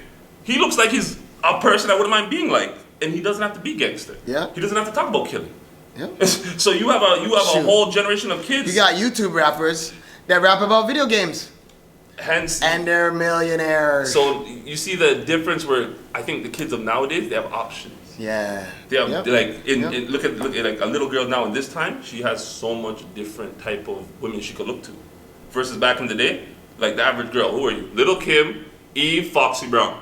S4: He looks like he's a person I wouldn't mind being like. And he doesn't have to be gangster.
S3: Yeah.
S4: He doesn't have to talk about killing.
S3: Yeah.
S4: So you have a
S3: Shoot.
S4: whole generation of kids.
S3: You got YouTube rappers that rap about video games.
S4: hence
S3: And they're millionaires.
S4: so you see the difference where I think the kids of nowadays they have options.
S3: Yeah.
S4: They have
S3: Yep.
S4: like
S3: Yep.
S4: look at like a little girl now in this time, she has so much different type of women she could look to. Versus back in the day, like the average girl, who are you? Little Kim, Eve, Foxy Brown.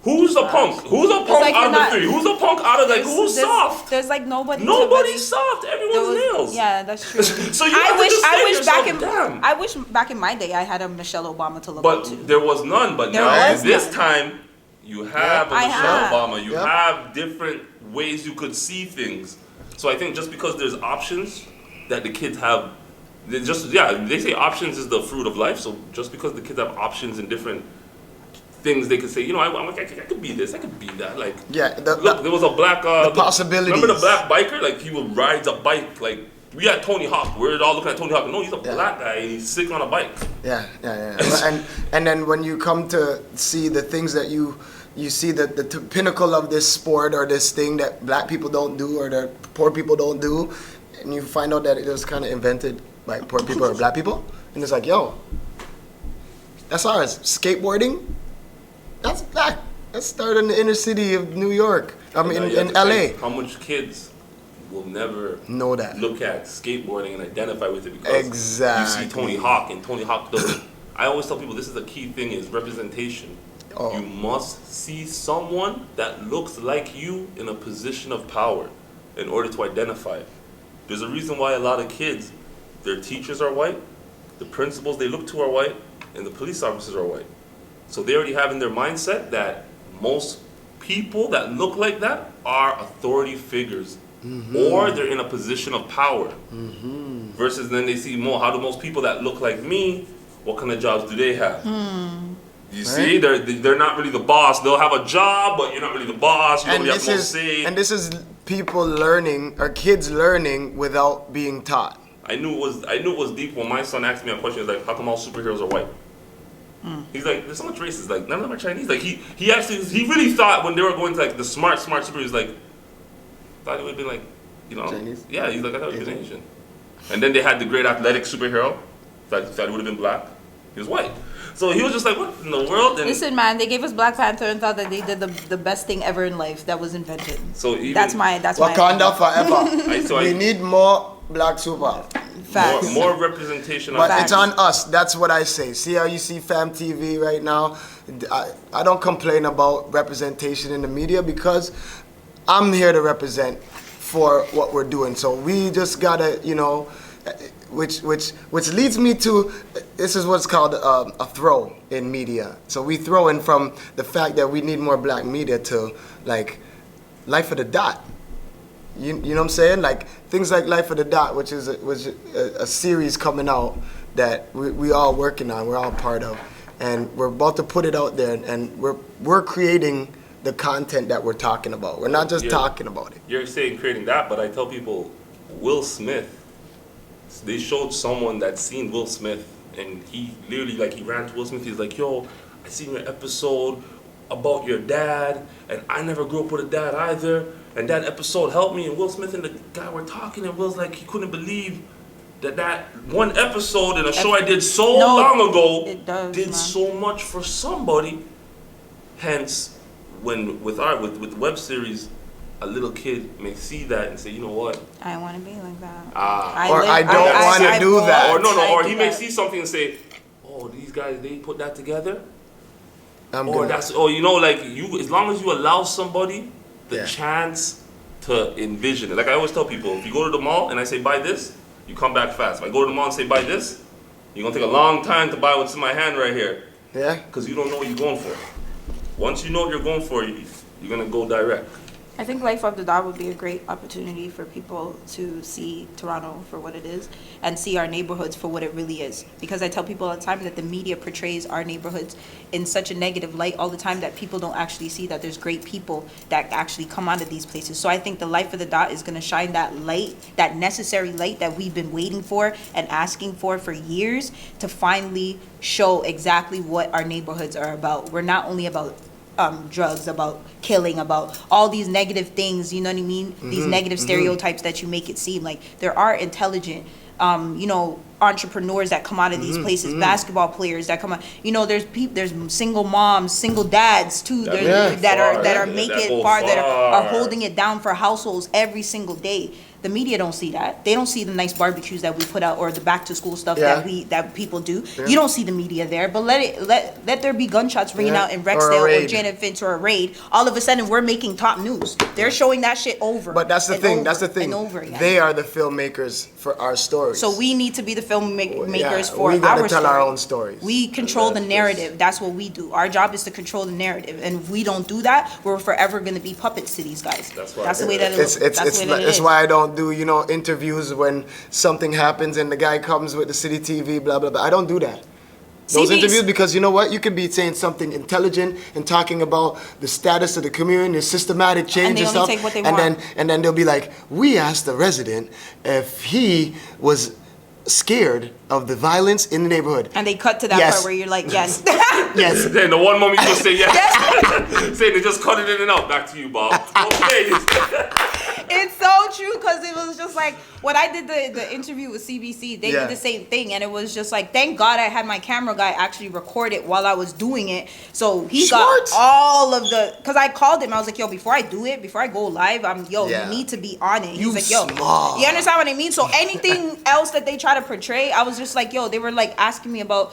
S4: Who's a punk? Who's a punk
S5: like
S4: out
S5: you're
S4: of the
S5: not-
S4: three? Who's a punk out of like who's soft?
S5: There's like nobody.
S4: Nobody's soft. Everyone's nails.
S5: Yeah, that's true.
S4: So you have to just say to yourself, damn.
S5: I wish back in my day I had a Michelle Obama to look up
S4: But
S5: to.
S4: there was none. But
S5: There
S4: now
S5: was
S4: this
S5: none.
S4: time, You have a
S5: I
S4: Michelle
S5: have.
S4: Obama. You
S3: Yep.
S4: have different ways you could see things. So I think just because there's options that the kids have, they say options is the fruit of life. So just because the kids have options in different things, they could say, you know, I could be this, I could be that. Like,
S3: Yeah,
S4: look, there was a black.
S3: the possibilities.
S4: Remember the black biker? Like he would rides a bike. Like we had Tony Hawk. We're all looking at Tony Hawk. No, he's a black guy and he's sick on a bike.
S3: Yeah. and then when you come to see the things that you see the pinnacle of this sport or this thing that black people don't do or that poor people don't do, and you find out that it was kind of invented by poor people or black people, and it's like, yo, that's ours. Skateboarding, that's black. That started in the inner city of New York. I mean,
S4: You have
S3: in
S4: to
S3: LA.
S4: think how much kids will never
S3: Know that.
S4: look at skateboarding and identify with it because
S3: Exactly.
S4: you see Tony Hawk and Tony Hawk doesn't. I always tell people this is the key thing is representation.
S3: Oh.
S4: You must see someone that looks like you in a position of power in order to identify. There's a reason why a lot of kids, their teachers are white, the principals they look to are white, and the police officers are white. So they already have in their mindset that most people that look like that are authority figures, or they're in a position of power. Versus then they see more. How do most people that look like me? What kind of jobs do they have? You see, they're not really the boss. They'll have a job, but you're not really the boss. You don't really have no say.
S3: And this is people learning or kids learning without being taught.
S4: I knew it was deep when my son asked me a question. He's like, "How come all superheroes are white?" He's like, "There's so much races. Like none of them are Chinese." Like he really thought when they were going to like the smart superheroes, like thought it would be like, you know,
S3: Chinese?
S4: Yeah. He's like, I thought it was Asian. And then they had the great athletic superhero. Thought it would have been black. He was white. So he was just like, what in the world? And
S5: Listen, man, they gave us Black Panther and thought that they did the best thing ever in life that was invented.
S4: so even
S5: That's my
S3: Wakanda forever. We need more black super.
S5: facts.
S4: more representation.
S3: But
S4: on
S3: it's on us. That's what I say. See how you see Fam TV right now? I don't complain about representation in the media because I'm here to represent for what we're doing. So we just gotta, you know, which leads me to, this is what's called a throw in media. So we throw in from the fact that we need more black media to like Life of the Dot. You know what I'm saying? Like things like Life of the Dot, which is a series coming out that we all working on, we're all part of, and we're about to put it out there, and we're creating the content that we're talking about. We're not just talking about it.
S4: You're saying creating that, but I tell people, Will Smith. They showed someone that's seen Will Smith, and he literally like he ran to Will Smith. He's like, "Yo, I seen your episode about your dad, and I never grew up with a dad either. And that episode helped me." And Will Smith and the guy were talking, and Will's like, he couldn't believe that one episode in a show I did so long ago did so much for somebody. Hence, when with web series, a little kid may see that and say, you know what?
S5: I want to be like that.
S3: I don't want to do that.
S4: Or he may see something and say, oh, these guys, they put that together. You know, like you, as long as you allow somebody the chance to envision it. Like I always tell people, if you go to the mall and I say buy this, you come back fast. If I go to the mall and say buy this, you're gonna take a long time to buy what's in my hand right here.
S3: Yeah.
S4: Because you don't know what you're going for. Once you know what you're going for, you're gonna go direct.
S5: I think Life of the Dot would be a great opportunity for people to see Toronto for what it is and see our neighborhoods for what it really is. Because I tell people all the time that the media portrays our neighborhoods in such a negative light all the time that people don't actually see that there's great people that actually come out of these places. So I think the Life of the Dot is going to shine that light, that necessary light that we've been waiting for and asking for years to finally show exactly what our neighborhoods are about. We're not only about drugs, about killing, about all these negative things, you know what I mean? These negative stereotypes that you make it seem like there are intelligent, entrepreneurs that come out of these places, basketball players that come out. You know, there's single moms, single dads too, that are making it far, that are holding it down for households every single day. The media don't see that. They don't see the nice barbecues that we put out or the back to school stuff that people do. Yeah. You don't see the media there, but let there be gunshots ringing out in Rexdale or Janet Finch or a raid. All of a sudden we're making top news. They're showing that shit over.
S3: But that's the thing.
S5: That's the thing. And over again.
S3: They are the filmmakers for our stories.
S5: So we need to be the filmmakers
S3: Yeah,
S5: for
S3: we gotta
S5: our
S3: tell
S5: story.
S3: our own stories.
S5: We control the narrative. That's what we do. Our job is to control the narrative, and if we don't do that, we're forever going to be puppets to these guys.
S4: That's why-
S5: That's the way that it
S3: It's
S5: looks. That's the way that it
S3: it's
S5: is.
S3: why I don't do interviews when something happens and the guy comes with the city TV blah blah blah. I don't do that. Those
S5: CBs.
S3: interviews, because you know what, you could be saying something intelligent and talking about the status of the community, the systematic change
S5: they
S3: and
S5: only
S3: stuff,
S5: take what they
S3: and
S5: want.
S3: then they'll be like, we asked the resident if he was scared of the violence in the neighborhood.
S5: And they cut to that
S3: Yes.
S5: part where you're like, yes.
S3: Yes.
S4: Then the one moment you just say yes. Say they just cut it in and out. Back to you, Bob. Okay.
S5: It's so true, because it was just like when I did the interview with CBC, they
S3: Yeah.
S5: did the same thing, and it was just like, thank God I had my camera guy actually record it while I was doing it, so he
S3: Smart.
S5: got all of the. Because I called him, I was like, yo, before I do it, before I go live,
S3: Yeah.
S5: you need to be on it. He's
S3: You
S5: like, yo,
S3: smart.
S5: you understand what I mean? So anything else that they try to portray, I was just like, yo, they were like asking me about,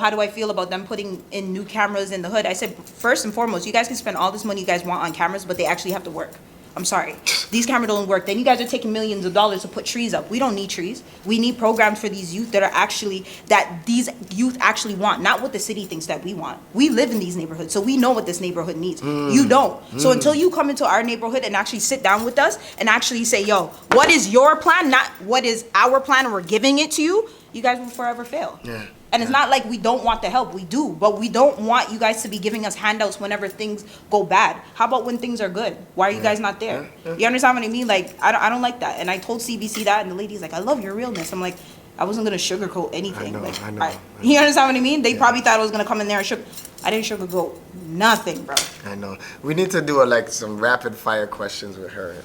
S5: how do I feel about them putting in new cameras in the hood? I said, first and foremost, you guys can spend all this money you guys want on cameras, but they actually have to work. I'm sorry. These cameras don't work. Then you guys are taking millions of dollars to put trees up. We don't need trees. We need programs for these youth that these youth actually want, not what the city thinks that we want. We live in these neighborhoods, so we know what this neighborhood needs. You don't. So until you come into our neighborhood and actually sit down with us and actually say, yo, what is your plan? Not what is our plan and we're giving it to you, you guys will forever fail.
S3: Yeah.
S5: And it's not like we don't want the help. We do. But we don't want you guys to be giving us handouts whenever things go bad. How about when things are good? Why are you guys not there? You understand what I mean? Like, I don't like that. And I told CBC that, and the lady's like, I love your realness. I'm like, I wasn't going to sugarcoat anything.
S3: I know.
S5: You understand what I mean? They probably thought I was going to come in there and I didn't sugarcoat nothing, bro.
S3: I know. We need to do some rapid fire questions with her.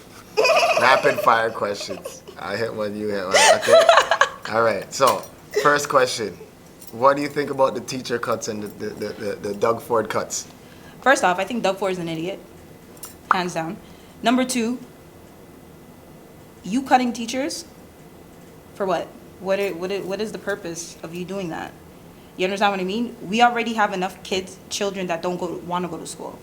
S3: Rapid fire questions. I hit one, you hit one. Okay. All right. So, first question. What do you think about the teacher cuts and the Doug Ford cuts?
S5: First off, I think Doug Ford is an idiot. Hands down. Number two, you cutting teachers? For what? What is the purpose of you doing that? You understand what I mean? We already have enough children that don't want to go to school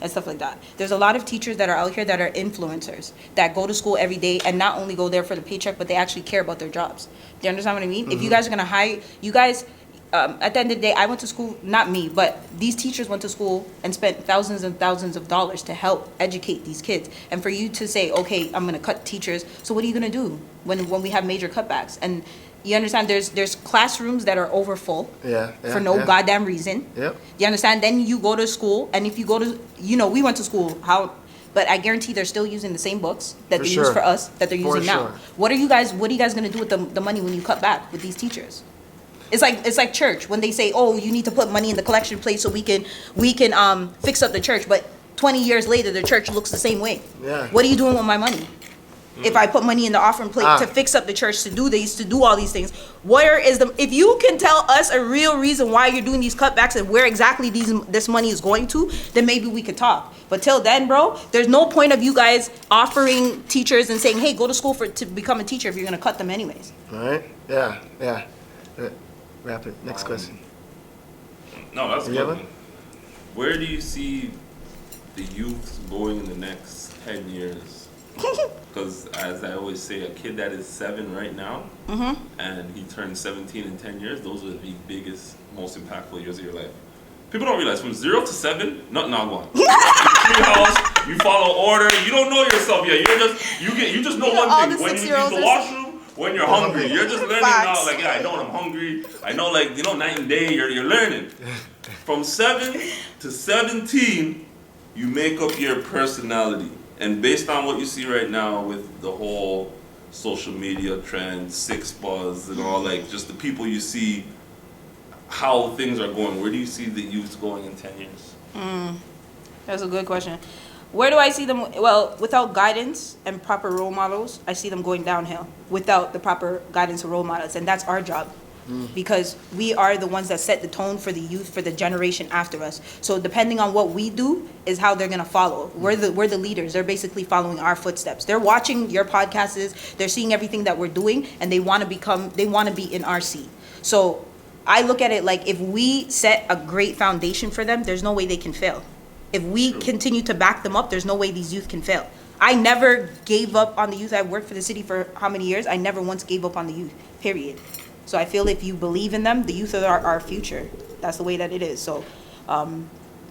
S5: and stuff like that. There's a lot of teachers that are out here that are influencers that go to school every day and not only go there for the paycheck, but they actually care about their jobs. Do you understand what I mean? If you guys are going to hire, you guys, at the end of the day, I went to school, not me, but these teachers went to school and spent thousands and thousands of dollars to help educate these kids. And for you to say, okay, I'm going to cut teachers, so what are you going to do when we have major cutbacks? And you understand there's classrooms that are over full for no goddamn reason.
S3: Yep.
S5: You understand? Then you go to school, and if you go to, we went to school, but I guarantee they're still using the same books that
S3: For
S5: they
S3: sure.
S5: use for us that they're
S3: For
S5: using now.
S3: sure.
S5: What are you guys going to do with the money when you cut back with these teachers? It's like church when they say, oh, you need to put money in the collection plate so we can fix up the church, but 20 years later the church looks the same way.
S3: Yeah.
S5: What are you doing with my money? If I put money in the offering plate to fix up the church, to do all these things, if you can tell us a real reason why you're doing these cutbacks and where exactly this money is going to, then maybe we could talk. But till then, bro, there's no point of you guys offering teachers and saying, hey, go to school to become a teacher if you're going to cut them anyways.
S3: All right? Yeah. Rapid. Next question.
S4: No, that's
S3: You have
S4: good.
S3: one?
S4: Where do you see the youth going in the next 10 years? Because as I always say, a kid that is 7 right now, and he turns 17 in 10 years, those are the biggest, most impactful years of your life. People don't realize from 0 to 7, nothing not going. Treehouse, you follow order, you don't know yourself yet. You just know
S5: You know, all
S4: one
S5: the
S4: thing. When you use
S5: 6-year-olds
S4: the
S5: are
S4: washroom, when you're hungry, you're just learning now.
S5: Facts.
S4: Like, yeah, I know when I'm hungry. I know, night and day. You're learning. From 7 to 17, you make up your personality. And based on what you see right now with the whole social media trend, Six Buzz, and all, just the people you see, how things are going, where do you see the youth going in 10 years?
S5: That's a good question. Where do I see them? Well, without guidance and proper role models, I see them going downhill without the proper guidance and role models. And that's our job. Because we are the ones that set the tone for the youth, for the generation after us. So depending on what we do is how they're gonna follow. We're the leaders. They're basically following our footsteps. They're watching your podcasts, they're seeing everything that we're doing, and they wanna be in our seat. So I look at it like if we set a great foundation for them, there's no way they can fail. If we continue to back them up, there's no way these youth can fail. I never gave up on the youth. I worked for the city for how many years? I never once gave up on the youth, period. So I feel if you believe in them, the youth are our future. That's the way that it is. So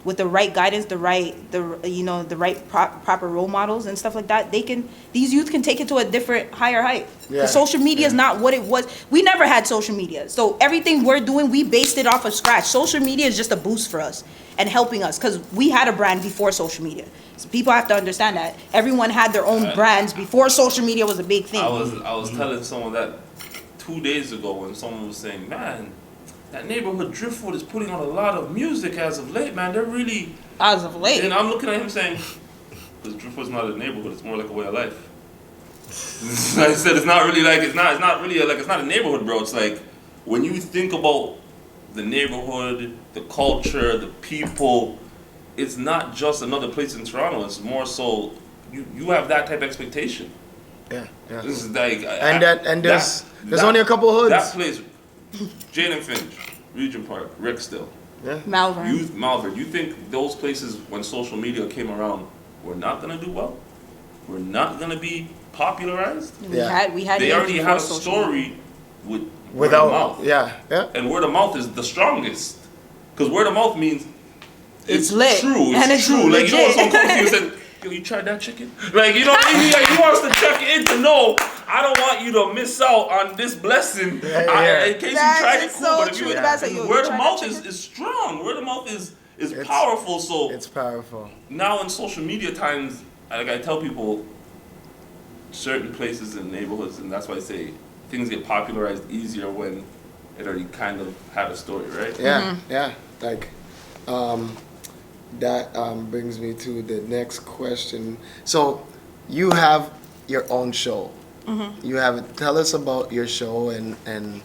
S5: with the right guidance, the right proper role models and stuff like that, these youth can take it to a different higher height.
S3: Yeah.
S5: Because social media is not what it was. We never had social media. So everything we're doing, we based it off of scratch. Social media is just a boost for us and helping us because we had a brand before social media. So people have to understand that. Everyone had their own brands before social media was a big thing.
S4: I was telling someone that 2 days ago when someone was saying, man, that neighborhood Driftwood is putting out a lot of music as of late, man. They're really...
S5: As of late.
S4: And I'm looking at him saying, because Driftwood's not a neighborhood, it's more like a way of life. I said it's not really like, it's not a neighborhood, bro. It's like, when you think about the neighborhood, the culture, the people, it's not just another place in Toronto. It's more so, you have that type of expectation.
S3: Yeah.
S4: This is like...
S3: There's only a couple of hoods.
S4: That place... Jane and Finch, Regent Park, Rickstill,
S5: Malvern.
S4: You think those places, when social media came around, were not gonna do well? Were not gonna be popularized?
S5: We had.
S4: They already had a story with
S3: without
S4: word of mouth.
S3: Yeah.
S4: And word of mouth is the strongest, because word of mouth means
S5: it's lit.
S4: True.
S5: And it's
S4: true. Like, you know, when someone comes to you and said, yo, you tried that chicken? Like, you know what I mean? Like, he wants to check in to know, I don't want you to miss out on this blessing. In case you tried it, cool.
S5: So
S4: but if
S5: true.
S4: word of mouth is strong. Word of mouth is powerful. So
S3: it's powerful.
S4: Now in social media times, like I tell people, certain places and neighborhoods, and that's why I say things get popularized easier when it already kind of had a story, right?
S3: Yeah. Like, that brings me to the next question. So, you have your own show. You have it. Tell us about your show and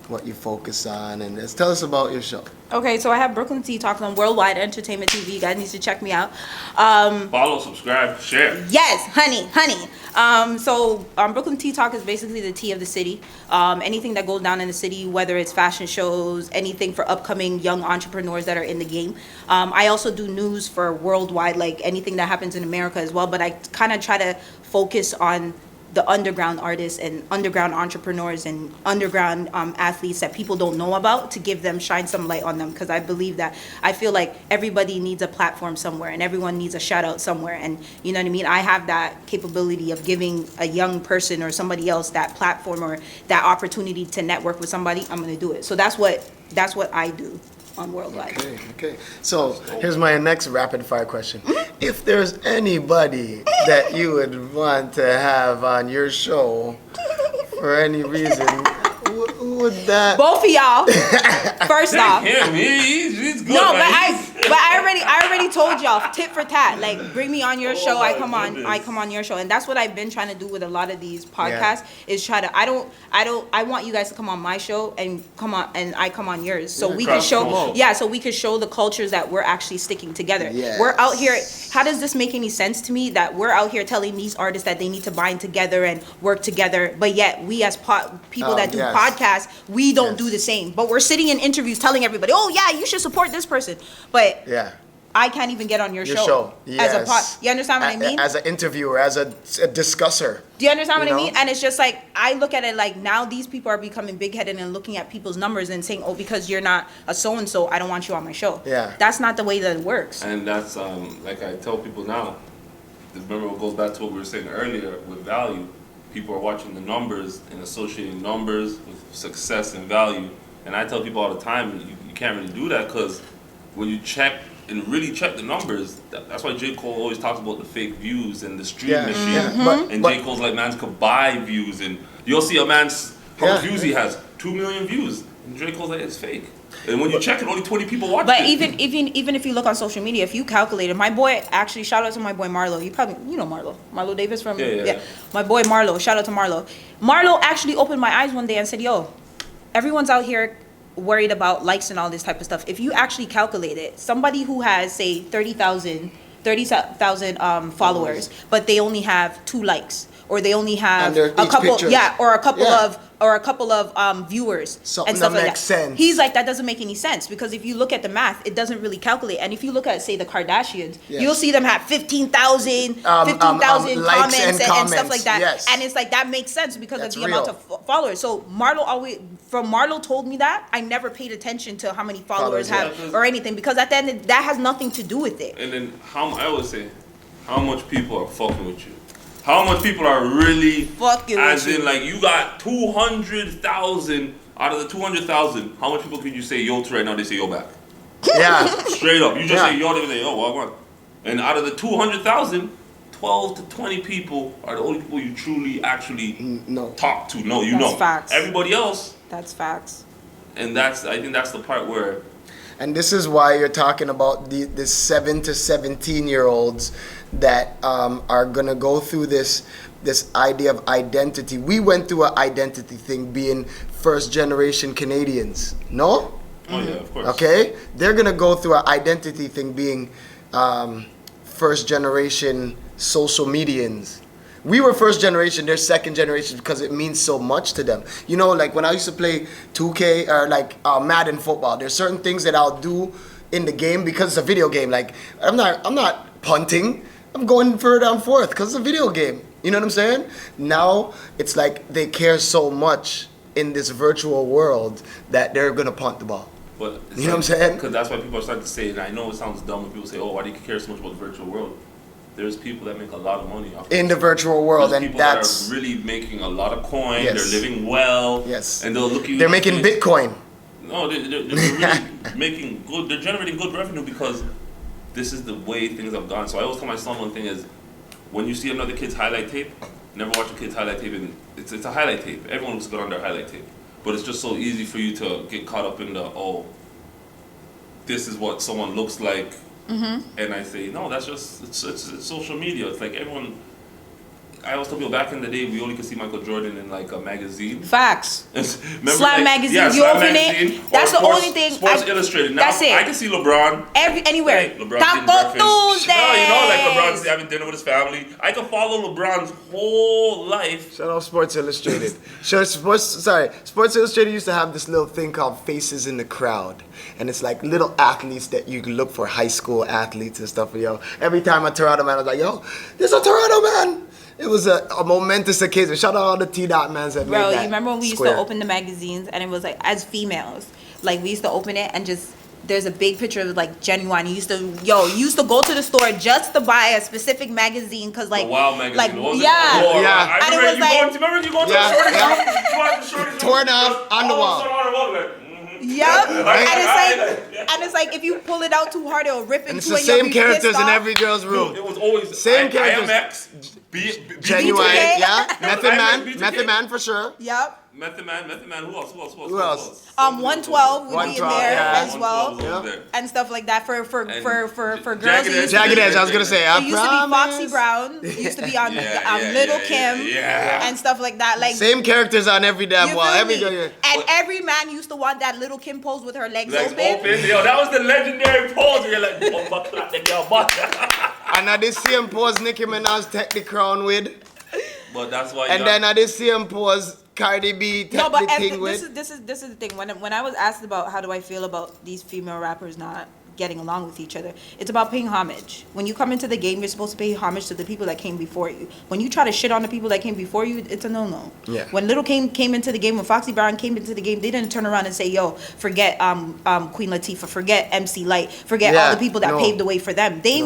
S3: what you focus on, and tell us about your show.
S5: Okay, so I have Brooklyn Tea Talk on Worldwide Entertainment TV. You guys need to check me out.
S4: Follow, subscribe, share.
S5: Yes, honey. So Brooklyn Tea Talk is basically the tea of the city. Anything that goes down in the city, whether it's fashion shows, anything for upcoming young entrepreneurs that are in the game. I also do news for worldwide, like anything that happens in America as well. But I kind of try to focus on the underground artists and underground entrepreneurs and underground athletes that people don't know about, to give them, shine some light on them, because I believe that, I feel like everybody needs a platform somewhere and everyone needs a shout out somewhere, and you know what I mean? I have that capability of giving a young person or somebody else that platform or that opportunity to network with somebody. I'm going to do it. So that's what I do on Worldwide.
S3: Okay. So here's my next rapid fire question. If there's anybody that you would want to have on your show for any reason, who would that?
S5: Both of y'all. First off.
S4: Him, he's good.
S5: No, but I already told y'all, tit for tat. Like, bring me on your show. I come on your show, and that's what I've been trying to do with a lot of these podcasts. Is try to. I want you guys to come on my show and I come on yours, so we can show. Yeah, so we can show the cultures that we're actually sticking together.
S3: Yes.
S5: We're out here. How does this make any sense to me? That we're out here telling these artists that they need to bind together and work together, but yet we as people that do podcasts, we don't do the same. But we're sitting in interviews telling everybody, oh yeah, you should support this person, but I can't even get on your show.
S3: Yes.
S5: You understand what I mean?
S3: As an interviewer, as a discusser.
S5: Do you understand what I mean? And it's just like, I look at it like, now these people are becoming big-headed and looking at people's numbers and saying, oh, because you're not a so-and-so, I don't want you on my show.
S3: Yeah.
S5: That's not the way that it works.
S4: And that's, like I tell people now, remember it goes back to what we were saying earlier with value. People are watching the numbers and associating numbers with success and value. And I tell people all the time, you can't really do that, because when you check and really check the numbers, that's why J. Cole always talks about the fake views and the stream machine.
S3: Yeah.
S4: And J. Cole's like, mans could buy views, and you'll see a man's, how much views he has, 2 million views. And J. Cole's like, it's fake. And when you check it, only 20 people watch it.
S5: But even if you look on social media, if you calculate it, my boy, actually, shout out to my boy Marlo. You know Marlo Davis from my boy Marlo. Shout out to Marlo. Marlo actually opened my eyes one day and said, yo, everyone's out here worried about likes and all this type of stuff. If you actually calculate it, somebody who has, say, 30,000 followers, but they only have 2 likes, or they only have a couple, or a couple of or a couple of viewers
S3: Something
S5: and stuff
S3: that
S5: like
S3: makes
S5: that.
S3: sense.
S5: He's like, that doesn't make any sense because if you look at the math, it doesn't really calculate. And if you look at, say, the Kardashians,
S3: Yes.
S5: you'll see them have 15,000
S3: likes
S5: comments
S3: and
S5: and
S3: comments.
S5: stuff like that.
S3: Yes.
S5: And it's like, that makes sense because
S3: That's
S5: of the amount
S3: real.
S5: of followers. So Marlo told me that. I never paid attention to how many followers
S3: Followers,
S5: have or anything because at the end, that has nothing to do with it.
S4: And then I always say, how much people are fucking with you? How much people are really
S5: Fucking with
S4: as
S5: you.
S4: in like you got 200,000 out of the 200,000. How much people could you say yo to right now? They say yo back.
S3: Yeah.
S4: Straight up, you just
S3: Yeah.
S4: say yo, they say yo, well, what? And out of the 200,000, 12 to 20 people are the only people you truly actually
S3: No.
S4: talk to. No, you
S5: That's
S4: know.
S5: facts.
S4: Everybody else,
S5: That's facts.
S4: and I think that's the part where.
S3: And this is why you're talking about the 7 to 17-year-olds that are gonna go through this idea of identity. We went through an identity thing being first generation Canadians. No?
S4: Oh yeah, of course.
S3: Okay? They're gonna go through an identity thing being first generation social medians. We were first generation, they're second generation because it means so much to them. You know, like when I used to play 2K or like Madden football, there's certain things that I'll do in the game because it's a video game. Like I'm not punting, I'm going further and forth because it's a video game. You know what I'm saying? Now it's like they care so much in this virtual world that they're gonna punt the ball.
S4: But
S3: You know what I'm saying?
S4: Because that's why people are starting to say, and I know it sounds dumb when people say, "Oh, why do you care so much about the virtual world?" There's people that make a lot of money off
S3: In the virtual world,
S4: There's
S3: and
S4: people
S3: that's
S4: that are really making a lot of coin.
S3: Yes.
S4: They're living well.
S3: Yes.
S4: And they'll look at you.
S3: they're
S4: in the
S3: making
S4: face.
S3: Bitcoin.
S4: No, they're really making good. They're generating good revenue because this is the way things have gone. So I always tell my son one thing is, when you see another kid's highlight tape, never watch a kid's highlight tape. And it's a highlight tape. Everyone looks good on their highlight tape, but it's just so easy for you to get caught up in the this is what someone looks like. And I say, no, that's just, it's social media. It's like everyone, I always tell people back in the day, we only could see Michael Jordan in like a magazine.
S5: Facts.
S4: Remember,
S5: Slam magazine,
S4: yeah,
S5: you
S4: Slam
S5: open
S4: magazine,
S5: it, that's
S4: or
S5: the only thing.
S4: Sports Illustrated. Now,
S5: that's it.
S4: I can see LeBron.
S5: Anywhere.
S4: Hey, LeBron
S5: Taco
S4: eating breakfast.
S5: Tuesday.
S4: No, you know, like LeBron's having dinner with his family. I can follow LeBron's whole life.
S3: Shout out Sports Illustrated. Sports Illustrated used to have this little thing called Faces in the Crowd. And it's like little athletes that you can look for, high school athletes and stuff. Yo, every time a Toronto man, I was like, yo, there's a Toronto man. It was a momentous occasion. Shout out all the T-Dot mans that made
S5: Bro,
S3: that
S5: you remember when we used
S3: square.
S5: to open the magazines and it was like, as females, like we used to open it and just, there's a big picture of like Genuine. You used to go to the store just to buy a specific magazine because like,
S4: The Wild magazine.
S5: like
S4: What was it?
S5: yeah,
S4: Oh,
S3: Yeah.
S4: I
S5: And it
S4: remember
S5: was
S4: you
S5: like-
S4: going to, remember you going to
S3: Yeah,
S4: the shorty
S3: yeah.
S4: shop? You went to the shorty shop,
S3: Torn off
S4: just
S3: on the
S4: all
S3: wall.
S4: of a sudden on the wall, like,
S5: Yep.
S4: Right.
S5: And it's like if you pull it out too hard, it'll rip into
S3: And it's
S5: it.
S3: the
S5: and you'll
S3: same
S5: be
S3: characters
S5: pissed
S3: in
S5: off.
S3: every girl's room.
S4: It was always
S3: Same characters.
S4: IMX,
S3: Genuine,
S5: B2K.
S3: yeah. Method Man,
S4: B2K.
S3: Method Man for sure.
S5: Yep.
S4: Method Man, who else?
S3: Who else?
S5: 112 would be in
S3: 112,
S5: there
S3: yeah.
S5: as well,
S4: 112 was there.
S5: and stuff like that for girls.
S4: Jagged
S5: It used to
S3: Jagged
S5: be-
S3: Edge, I was gonna say.
S5: It used to be Foxy Brown. It used to be on Little Kim and stuff like that. Like
S3: Same characters on every damn
S5: you
S3: wall.
S5: feel
S3: Every
S5: me?
S3: girl.
S5: And every man used to want that Little Kim pose with her legs
S4: Legs
S5: open.
S4: open. Yo, that was the legendary pose. You're like, oh, but clap the girl butt.
S3: And at this same pose, Nicki Minaj take the crown with.
S4: But that's why.
S3: And then at this same pose, Cardi B take
S5: No, but
S3: the thing
S5: this
S3: with.
S5: is the thing. When I was asked about how do I feel about these female rappers not getting along with each other, it's about paying homage. When you come into the game, you're supposed to pay homage to the people that came before you. When you try to shit on the people that came before you, it's a no-no.
S3: Yeah.
S5: When Little Kim came into the game, when Foxy Brown came into the game, they didn't turn around and say, "Yo, forget Queen Latifah, forget MC Light, forget all
S3: Yeah,
S5: the people that
S3: no.
S5: paved the way for them." They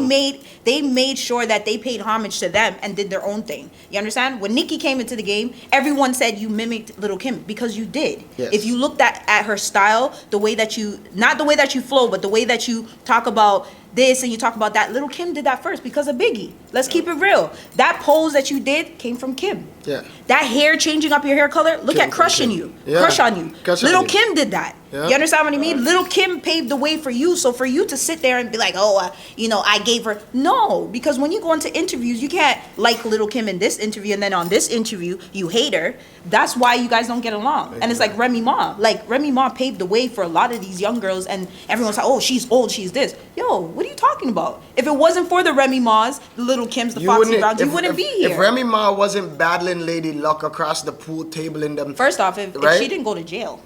S5: made sure that they paid homage to them and did their own thing. You understand? When Nicki came into the game, everyone said you mimicked Little Kim because you did.
S3: Yes.
S5: If you looked at her style, the way that you, not the way that you flow, but the way that you talk about this and you talk about that, Little Kim did that first because of Biggie. Let's keep it real. That pose that you did came from Kim.
S3: Yeah.
S5: That hair, changing up your hair color, look
S3: Kim
S5: at Crushing
S3: from
S5: You.
S3: Kim. Yeah.
S5: Crush on You.
S3: Crush on
S5: Little
S3: You.
S5: Kim did that.
S3: Yeah.
S5: You understand what I mean? Little Kim paved the way for you. So for you to sit there and be like, oh, I gave her. No, because when you go into interviews, you can't like Little Kim in this interview and then on this interview, you hate her. That's why you guys don't get along. And it's like Remy Ma. Like Remy Ma paved the way for a lot of these young girls and everyone's like, oh, she's old, she's this. Yo, what What are you talking about? If it wasn't for the Remy Ma's, the Little Kims, the Foxy Browns, you wouldn't be here.
S3: If Remy Ma wasn't battling Lady Luck across the pool table in them.
S5: First off, if she didn't go to jail.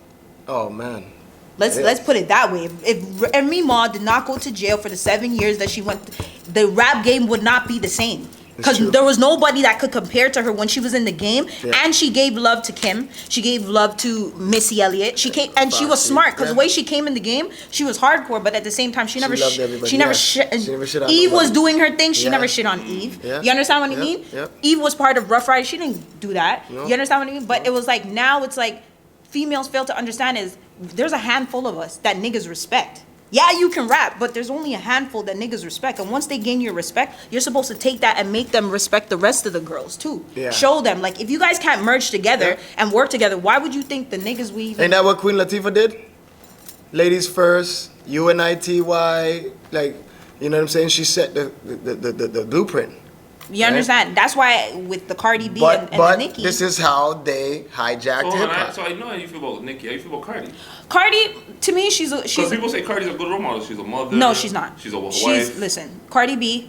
S3: Oh man.
S5: Let's put it that way. If Remy Ma did not go to jail for the 7 years that she went, the rap game would not be the same. Because there was nobody that could compare to her when she was in the game, and she gave love to Kim. She gave love to Missy Elliott. She came and she was smart because the way she came in the game, she was hardcore. But at the same time, she never shit. Eve was doing her thing. She never shit on Eve. You understand what I mean? Eve was part of Rough Rider. She didn't do that. You understand what I mean? But it was like now it's like females fail to understand is there's a handful of us that niggas respect. Yeah, you can rap, but there's only a handful that niggas respect. And once they gain your respect, you're supposed to take that and make them respect the rest of the girls, too. Yeah. Show them. Like, if you guys can't merge together and work together, why would you think the niggas we even...
S3: Ain't that what Queen Latifah did? Ladies first, UNITY, like, you know what I'm saying? She set the blueprint.
S5: You understand? That's why with the Cardi B and the Nicki...
S3: this is how they hijacked hip-hop.
S4: So I know how you feel about Nicki. How you feel about Cardi?
S5: Cardi, to me, she's
S4: because people say Cardi's a good role model. She's a mother.
S5: No, she's not.
S4: She's a wife.
S5: Listen, Cardi B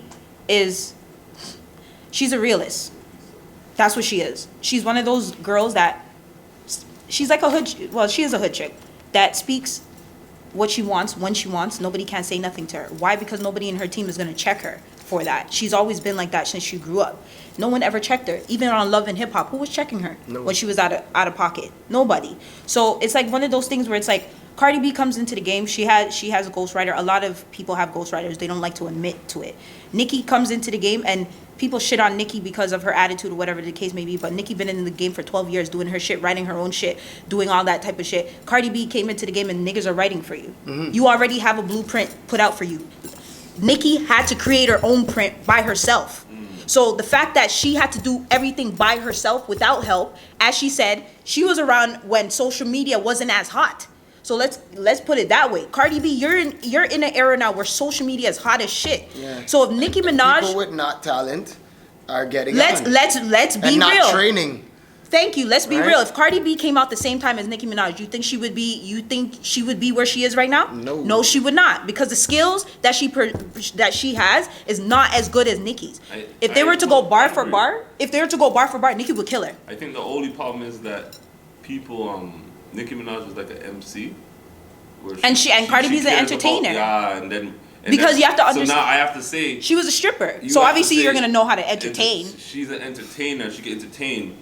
S5: she's a realist. That's what she is. She's one of those girls that, she's like a hood, well, she is a hood chick that speaks what she wants, when she wants. Nobody can say nothing to her. Why? Because nobody in her team is going to check her for that. She's always been like that since she grew up. No one ever checked her. Even on Love and Hip Hop, who was checking her when she was out of pocket? Nobody. So it's like one of those things where it's like Cardi B comes into the game. She has a ghostwriter. A lot of people have ghostwriters. They don't like to admit to it. Nicki comes into the game and people shit on Nicki because of her attitude or whatever the case may be. But Nicki been in the game for 12 years doing her shit, writing her own shit, doing all that type of shit. Cardi B came into the game and niggas are writing for you. You already have a blueprint put out for you. Nicki had to create her own print by herself. So the fact that she had to do everything by herself without help, as she said, she was around when social media wasn't as hot. So let's put it that way. Cardi B, you're in an era now where social media is hot as shit. Yeah. So if Nicki Minaj,
S3: people with not talent are getting
S5: let's be
S3: and not
S5: real.
S3: Training.
S5: Thank you. Let's be real. If Cardi B came out the same time as Nicki Minaj, you think she would be where she is right now? No, she would not, because the skills that she has is not as good as Nicki's. If they were to go bar for bar, Nicki would kill her.
S4: I think the only problem is that people Nicki Minaj was like an MC.
S5: And Cardi B's an entertainer. Because you have to understand. So
S4: now I have to say
S5: she was a stripper. So obviously you're gonna know how to entertain.
S4: She's an entertainer. She can entertain.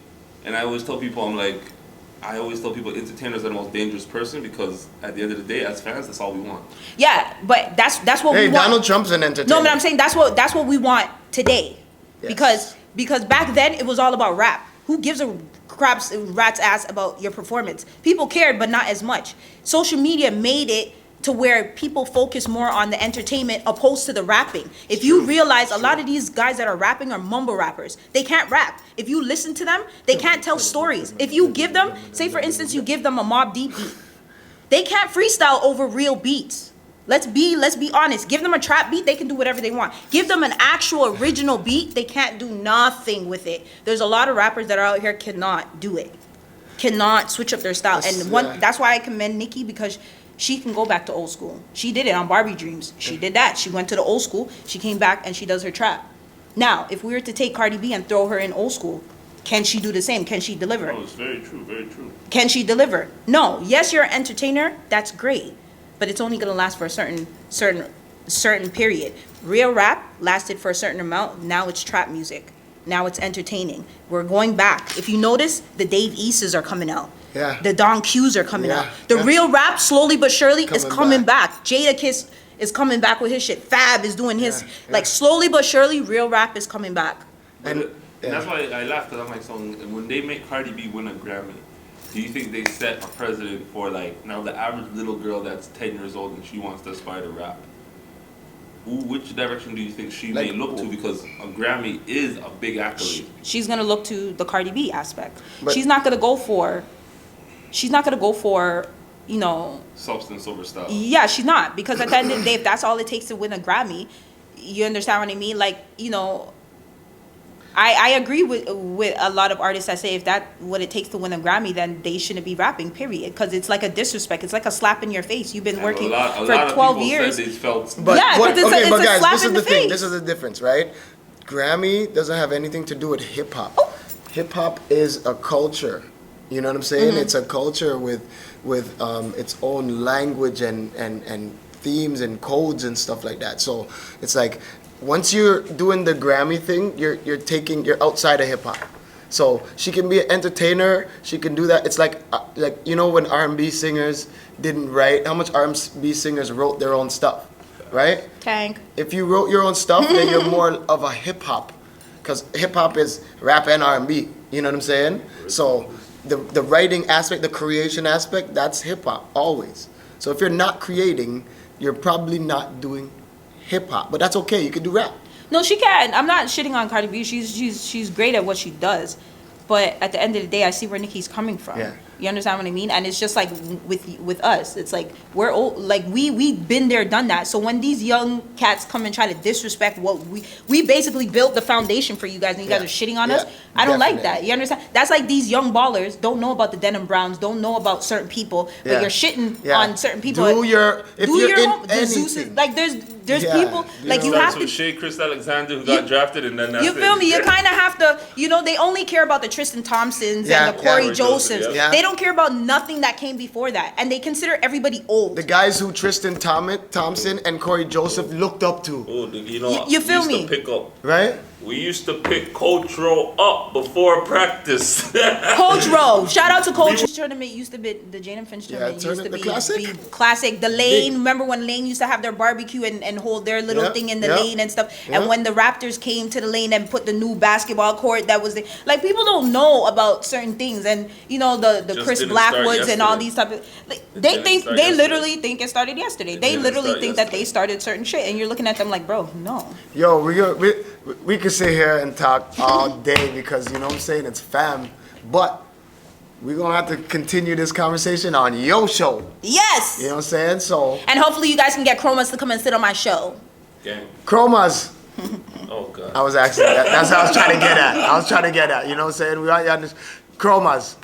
S4: And I always tell people, entertainers are the most dangerous person, because at the end of the day, as fans, that's all we want.
S5: Yeah, but that's what we want.
S3: Hey, Donald Trump's an entertainer.
S5: No, but I'm saying that's what we want today. Yes. Because back then it was all about rap. Who gives a rat's ass about your performance? People cared, but not as much. Social media made it to where people focus more on the entertainment opposed to the rapping. If you realize a lot of these guys that are rapping are mumble rappers. They can't rap. If you listen to them, they can't tell stories. If you give them, say for instance, you give them a Mobb Deep beat, they can't freestyle over real beats. Let's be honest. Give them a trap beat, they can do whatever they want. Give them an actual original beat, they can't do nothing with it. There's a lot of rappers that are out here cannot do it. Cannot switch up their style. That's why I commend Nicki, because she can go back to old school. She did it on Barbie Dreams. She did that. She went to the old school. She came back and she does her trap. Now, if we were to take Cardi B and throw her in old school, can she do the same? Can she deliver?
S4: Oh, it's very true, very true.
S5: Can she deliver? No. Yes, you're an entertainer. That's great. But it's only going to last for a certain period. Real rap lasted for a certain amount. Now it's trap music. Now it's entertaining. We're going back. If you notice, the Dave Eases are coming out.
S3: Yeah.
S5: The Don Q's are coming out. The real rap, slowly but surely, is coming back. Jadakiss is coming back with his shit. Fab is doing his, like, slowly but surely, real rap is coming back.
S4: And that's why I laugh, because I'm like, so when they make Cardi B win a Grammy, do you think they set a precedent for, like, now the average little girl that's 10 years old and she wants to aspire to rap? Which direction do you think she may look to? Because a Grammy is a big accolade.
S5: She's going to look to the Cardi B aspect. She's not going to go for, you know,
S4: substance over style.
S5: Yeah, she's not. Because at the end of the day, if that's all it takes to win a Grammy, you understand what I mean? Like, you know, I agree with a lot of artists that say if that what it takes to win a Grammy, then they shouldn't be rapping. Period. Because it's like a disrespect. It's like a slap in your face. You've been working for 12 years.
S3: But
S5: yeah,
S3: what,
S5: it's
S3: okay,
S5: a
S3: but guys,
S5: slap
S3: this
S5: in
S3: is
S5: the
S3: the thing.
S5: face.
S3: This is the difference, right? Grammy doesn't have anything to do with hip hop.
S5: Oh.
S3: Hip hop is a culture. You know what I'm saying?
S5: Mm-hmm.
S3: It's a culture with its own language and themes and codes and stuff like that. So it's like once you're doing the Grammy thing, you're outside of hip hop. So she can be an entertainer. She can do that. It's like you know when R&B singers didn't write. How much R&B singers wrote their own stuff, right?
S5: Tank.
S3: If you wrote your own stuff, then you're more of a hip hop, because hip hop is rap and R&B. You know what I'm saying? So the writing aspect, the creation aspect, that's hip hop always. So if you're not creating, you're probably not doing hip hop. But that's okay. You can do rap.
S5: No, she can. I'm not shitting on Cardi B. She's great at what she does. But at the end of the day, I see where Nicki's coming from.
S3: Yeah.
S5: You understand what I mean? And it's just like with us. It's like we're old, like we've been there, done that. So when these young cats come and try to disrespect what we basically built the foundation for you guys, and you guys are shitting on us, I don't like that. You understand? That's like these young ballers don't know about the Denim Browns, don't know about certain people, but you're shitting on certain people.
S3: If you're in
S5: the Zeus is,
S3: anything.
S5: like there's people like you have to.
S4: Shea Chris Alexander who got drafted, and then
S5: You feel me? You kind of have to. You know, they only care about the Tristan Thompsons and the Corey Josephs.
S3: Yeah.
S5: They don't care about nothing that came before that, and they consider everybody old.
S3: The guys who Tristan Thompson and Corey Joseph looked up to.
S4: Oh, you know,
S5: You feel
S4: we
S5: me?
S4: used to pick up.
S3: Right?
S4: We used to pick Coach Rowe up before practice.
S5: Coach Rowe, shout out to Coach. This tournament used to be the Jane and Finch tournament. Used to
S3: the
S5: be
S3: classic?
S5: classic. The Lane.
S3: Big.
S5: Remember when Lane used to have their barbecue and hold their little thing in the lane and stuff.
S3: Yeah.
S5: And when the Raptors came to the lane and put the new basketball court that was there, like people don't know about certain things. And you know the
S4: Just
S5: Chris
S4: didn't
S5: Blackwoods
S4: start
S5: and all
S4: yesterday.
S5: these type of like,
S4: It
S5: they
S4: didn't
S5: think
S4: start
S5: they
S4: yesterday.
S5: literally think it started yesterday.
S4: It
S5: They
S4: didn't
S5: literally
S4: start
S5: think that
S4: yesterday.
S5: they started certain shit, and you're looking at them like, bro, no.
S3: Yo, we could sit here and talk all day because, you know what I'm saying, it's fam. But we're going to have to continue this conversation on your show.
S5: Yes.
S3: You know what I'm saying? So,
S5: And hopefully you guys can get Chromas to come and sit on my show.
S4: Gang.
S3: Chromas.
S4: Oh God.
S3: I was actually, that's what I was trying to get at. You know what I'm saying? We are on this. Chromas.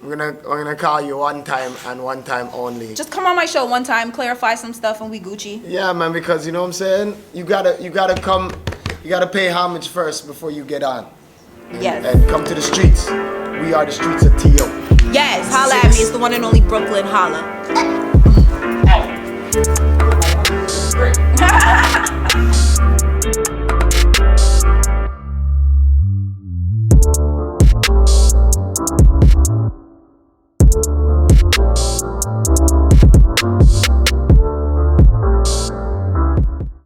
S3: We're gonna call you one time and one time only.
S5: Just come on my show one time, clarify some stuff, and we Gucci.
S3: Yeah, man, because you know what I'm saying? You gotta come, you gotta pay homage first before you get on.
S5: Yes.
S3: And come to the streets. We are the streets of T.O.
S5: Yes, holla at me. It's the one and only Brooklyn holla.